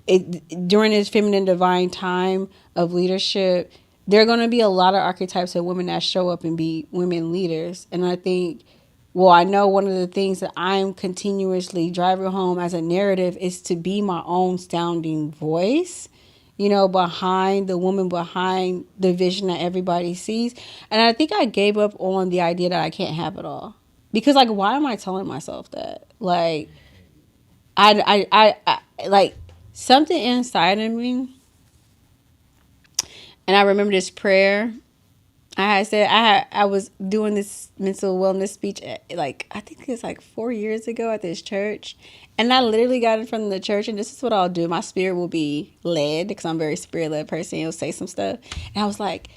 during this feminine divine time of leadership, there are going to be a lot of archetypes of women that show up and be women leaders. And I think, I know one of the things that I'm continuously driving home as a narrative is to be my own sounding voice, behind the woman, behind the vision that everybody sees. And I think I gave up on the idea that I can't have it all. Because, like, why am I telling myself that? Like, I like, something inside of me, and I remember this prayer I had said. I was doing this mental wellness speech like, I think it's like 4 years ago at this church, and I literally got in front of the church, and this is what I'll do. My spirit will be led, because I'm a very spirit led person. It'll say some stuff, and I was like,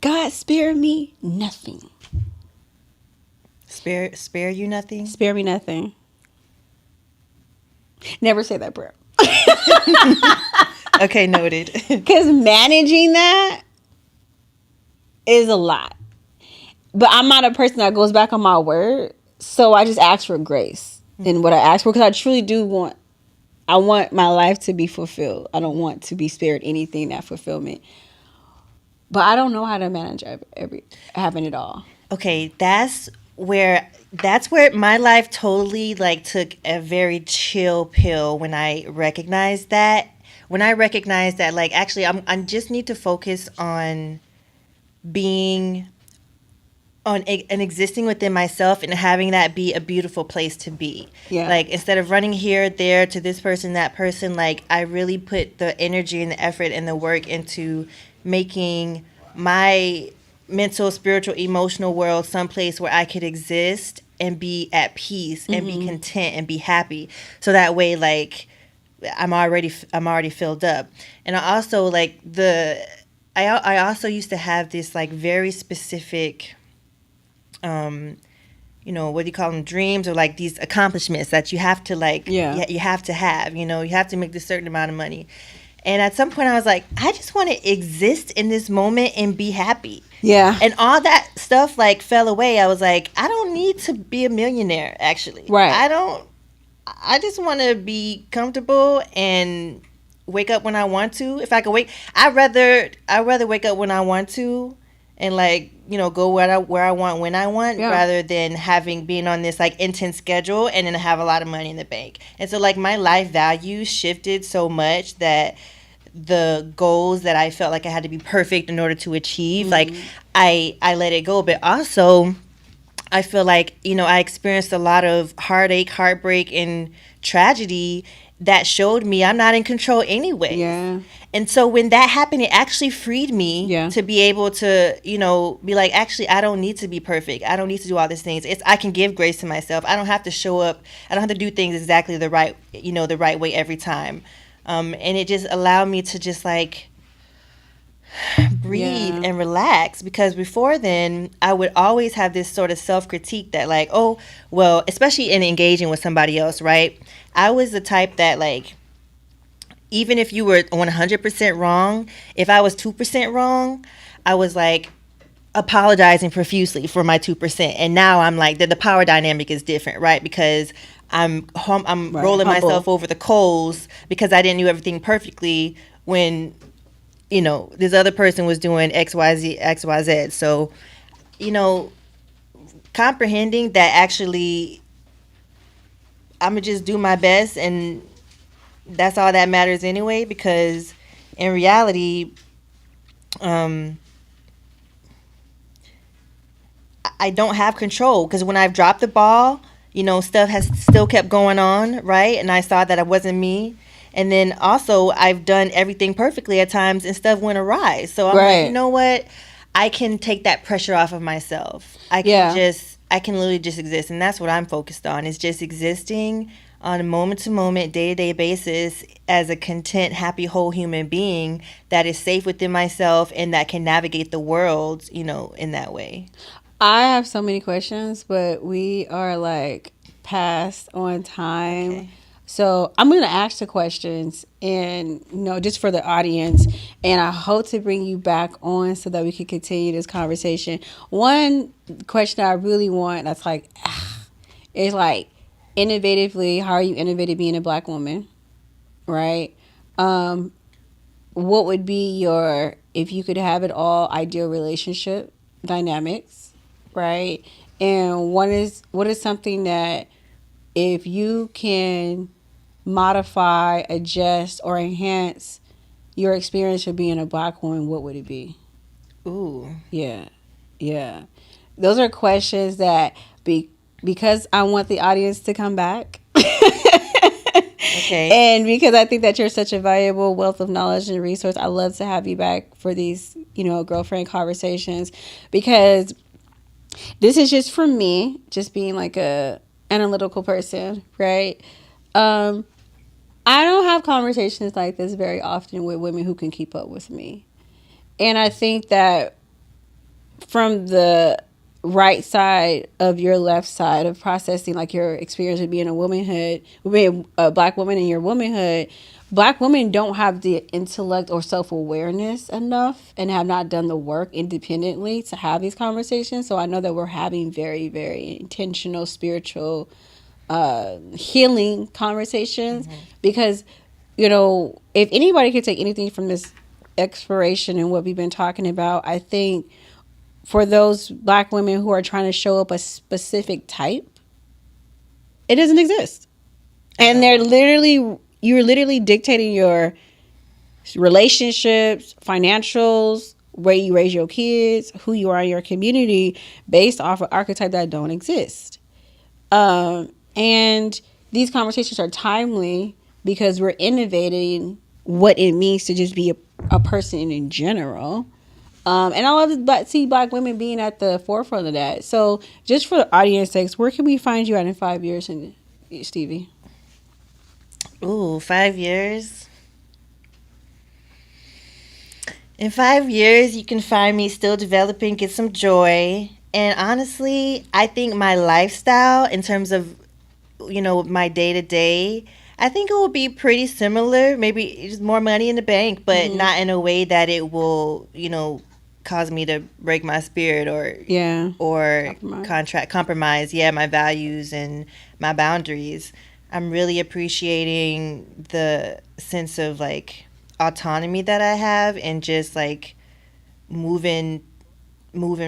God, spare me nothing. Spare you nothing? Spare me nothing. Never say that prayer. Okay, noted. Because managing that is a lot. But I'm not a person that goes back on my word. So I just ask for grace in what I ask for. Because I truly do want my life to be fulfilled. I don't want to be spared anything, that fulfillment. But I don't know how to manage having it all. Okay, that's where that's where my life totally like took a very chill pill when I recognized that. When I recognized that, like, actually, I just need to focus on being and existing within myself and having that be a beautiful place to be. Yeah. Like, instead of running here, there, to this person, that person, like, I really put the energy and the effort and the work into making my mental, spiritual, emotional world someplace where I could exist and be at peace and be content and be happy. So that way, like, I'm already filled up. And I also like I also used to have this like very specific what do you call them, dreams, or like these accomplishments that you have to like, Yeah. you have to have, you have to make this certain amount of money. And at some point I was like, I just want to exist in this moment and be happy. Yeah. And all that stuff like fell away. I was like, I don't need to be a millionaire, actually. Right. I just want to be comfortable and wake up when I want to. If I could I'd rather wake up when I want to and like, go where I want when I want, Yeah. rather than being on this like intense schedule and then have a lot of money in the bank. And so like my life values shifted so much that the goals that I felt like I had to be perfect in order to achieve, like I let it go. But also I feel like, I experienced a lot of heartache, heartbreak, and tragedy that showed me I'm not in control anyway. Yeah. And so when that happened, it actually freed me Yeah. to be able to, be like, actually, I don't need to be perfect. I don't need to do all these things. I can give grace to myself. I don't have to show up. I don't have to do things exactly the right way every time. And it just allowed me to just like breathe Yeah. and relax, because before then I would always have this sort of self-critique that like, oh well, especially in engaging with somebody else, right? I was the type that like, even if you were 100% wrong, if I was 2% wrong, I was like apologizing profusely for my 2%. And now I'm like, the power dynamic is different, right? Because I'm Right. rolling Humble. myself over the coals because I didn't do everything perfectly when this other person was doing XYZ. So, comprehending that actually I'm going to just do my best, and that's all that matters anyway, because in reality, I don't have control, because when I've dropped the ball, stuff has still kept going on, right? And I saw that it wasn't me. And then also I've done everything perfectly at times and stuff went awry. So I'm Right. like, you know what? I can take that pressure off of myself. I can literally just exist. And that's what I'm focused on, is just existing on a moment to moment, day to day basis as a content, happy, whole human being that is safe within myself and that can navigate the world, in that way. I have so many questions, but we are like past on time. Okay. So I'm going to ask the questions and, just for the audience. And I hope to bring you back on so that we can continue this conversation. One question I really want that's like, is like, innovatively, how are you innovative being a Black woman? Right? What would be your, if you could have it all, ideal relationship dynamics? Right? And what is something that if you can modify, adjust, or enhance your experience of being a Black woman, what would it be? Ooh. Yeah. Yeah. Those are questions that because I want the audience to come back. Okay. And because I think that you're such a valuable wealth of knowledge and resource, I love to have you back for these, girlfriend conversations, because this is just for me, just being like a analytical person, right? I don't have conversations like this very often with women who can keep up with me. And I think that from the right side of your left side of processing like your experience of being being a Black woman in your womanhood, Black women don't have the intellect or self-awareness enough and have not done the work independently to have these conversations. So I know that we're having very, very intentional spiritual healing conversations, because if anybody could take anything from this exploration and what we've been talking about, I think for those Black women who are trying to show up a specific type, it doesn't exist. And you're literally dictating your relationships, financials, where you raise your kids, who you are in your community, based off of archetypes that don't exist. And these conversations are timely because we're innovating what it means to just be a person in general. And I love to see Black women being at the forefront of that. So, just for the audience sakes, where can we find you at in 5 years, and Stevie? Ooh, 5 years. In 5 years, you can find me still developing, get some joy. And honestly, I think my lifestyle, in terms of, my day to day, I think it will be pretty similar. Maybe just more money in the bank, but not in a way that it will, cause me to break my spirit or compromise my values and my boundaries. I'm really appreciating the sense of like autonomy that I have, and just like moving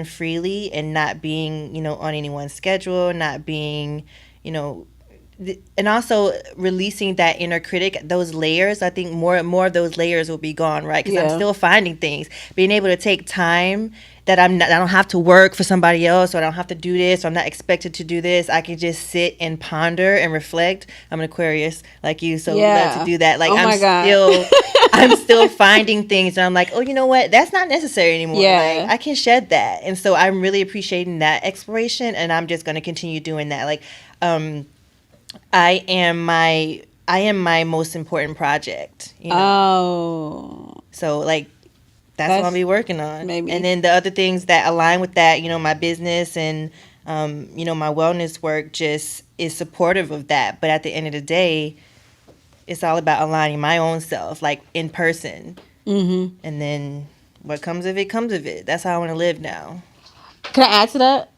freely, and not being, on anyone's schedule, not being, and also releasing that inner critic, those layers. I think more and more of those layers will be gone, right? Because I'm still finding things. Being able to take time that I don't have to work for somebody else, or I don't have to do this, or I'm not expected to do this. I can just sit and ponder and reflect. I'm an Aquarius like you, so love to do that. Like, I'm still finding things, and I'm like, oh, you know what? That's not necessary anymore. Yeah. Like, I can shed that. And so I'm really appreciating that exploration, and I'm just going to continue doing that. Like, I am my most important project. Oh. So like that's what I'll be working on. Maybe. And then the other things that align with that, my business and my wellness work just is supportive of that. But at the end of the day, it's all about aligning my own self, like in person. And then what comes of it comes of it. That's how I want to live now. Can I add to that?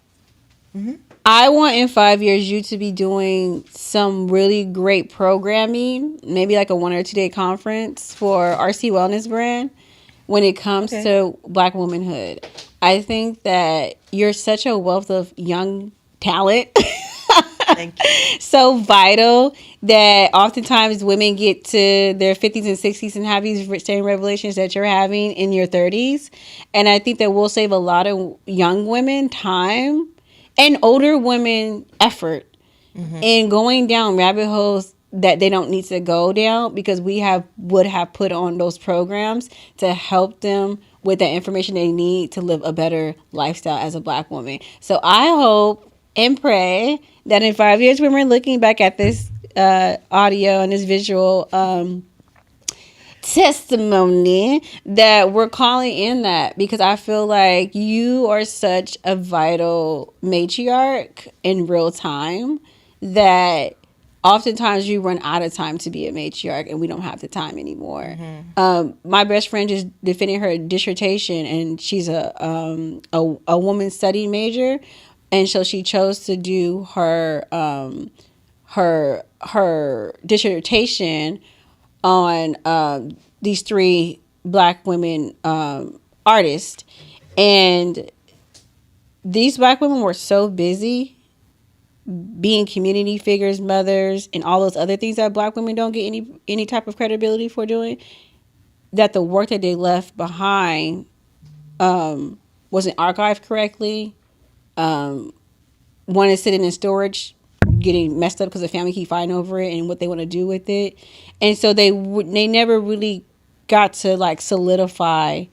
I want in 5 years you to be doing some really great programming, maybe like a 1 or 2 day conference for RC Wellness brand when it comes to Black womanhood. I think that you're such a wealth of young talent. Thank you. So vital that oftentimes women get to their 50s and 60s and have these same revelations that you're having in your 30s. And I think that we'll save a lot of young women time and older women effort in going down rabbit holes that they don't need to go down, because we would have put on those programs to help them with the information they need to live a better lifestyle as a Black woman. So I hope and pray that in 5 years, when we're looking back at this audio and this visual testimony, that we're calling in that, because I feel like you are such a vital matriarch in real time that oftentimes you run out of time to be a matriarch, and we don't have the time anymore. My best friend just defending her dissertation, and she's a woman study major, and so she chose to do her dissertation on these 3 Black women artists. And these Black women were so busy being community figures, mothers, and all those other things that Black women don't get any type of credibility for doing, that the work that they left behind wasn't archived correctly. One is sitting in storage, getting messed up because the family keep fighting over it and what they want to do with it. And so they never really got to like solidify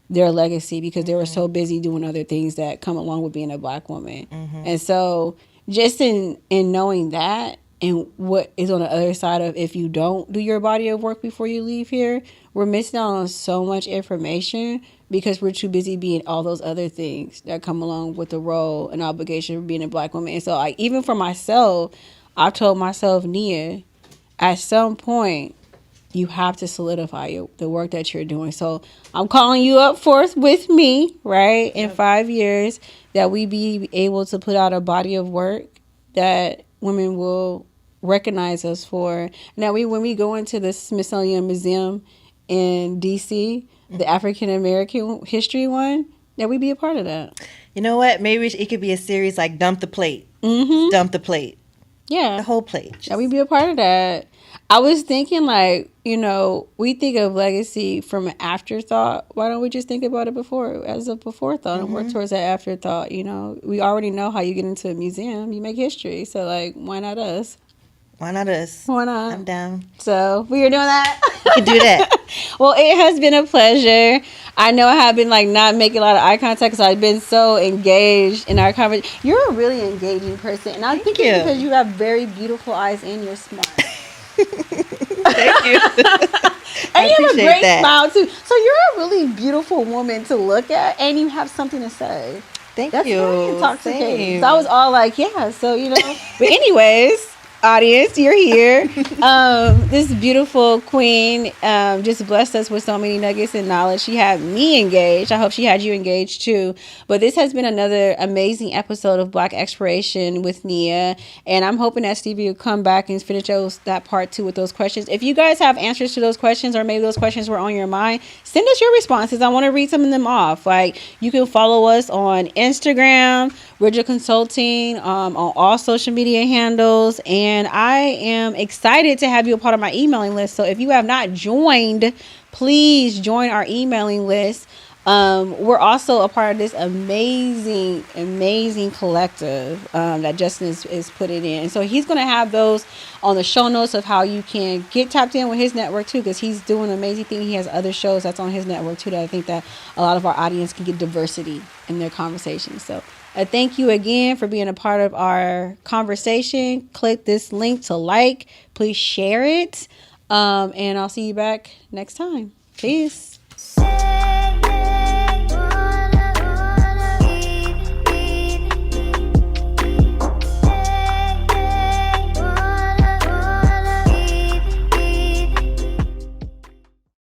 their legacy because they were so busy doing other things that come along with being a Black woman. And so just in knowing that, and what is on the other side of, if you don't do your body of work before you leave here, we're missing out on so much information because we're too busy being all those other things that come along with the role and obligation of being a Black woman. And so like, even for myself, I've told myself, Nia, at some point, you have to solidify the work that you're doing. So I'm calling you up forth with me, right? In 5 years, that we be able to put out a body of work that women will recognize us for. And that when we go into the Smithsonian Museum in DC, the African American history one, that we be a part of that. You know what? Maybe it could be a series like Dump the Plate. Mm-hmm. Dump the plate. Yeah. The whole plate. Yeah, we be a part of that. I was thinking, like, we think of legacy from an afterthought. Why don't we just think about it before, as a before thought, and work towards that afterthought? We already know how you get into a museum. You make history. So, like, why not us? Why not us? Why not? I'm down. So, we are doing that. We can do that. Well, it has been a pleasure. I know I have been, like, not making a lot of eye contact because I've been so engaged in our conversation. You're a really engaging person. And I think it's because you have very beautiful eyes and you're smart. Thank you. And you have a great smile too. So you're a really beautiful woman to look at, and you have something to say. That's you. Very intoxicating. So I was all like, yeah. So But anyways, audience, you're here. This beautiful queen just blessed us with so many nuggets and knowledge. She had me engaged. I hope she had you engaged too. But this has been another amazing episode of Black Exploration with Nia. And I'm hoping that Stevie will come back and finish that part 2 with those questions. If you guys have answers to those questions, or maybe those questions were on your mind, send us your responses. I want to read some of them off. Like, you can follow us on Instagram, Ridger Consulting, on all social media handles. And I am excited to have you a part of my emailing list. So if you have not joined, please join our emailing list. We're also a part of this amazing collective that Justin is putting in. And so he's going to have those on the show notes of how you can get tapped in with his network too, because he's doing an amazing thing. He has other shows that's on his network too that I think that a lot of our audience can get diversity in their conversations. So thank you again for being a part of our conversation. Click this link to like. Please share it. And I'll see you back next time. Peace.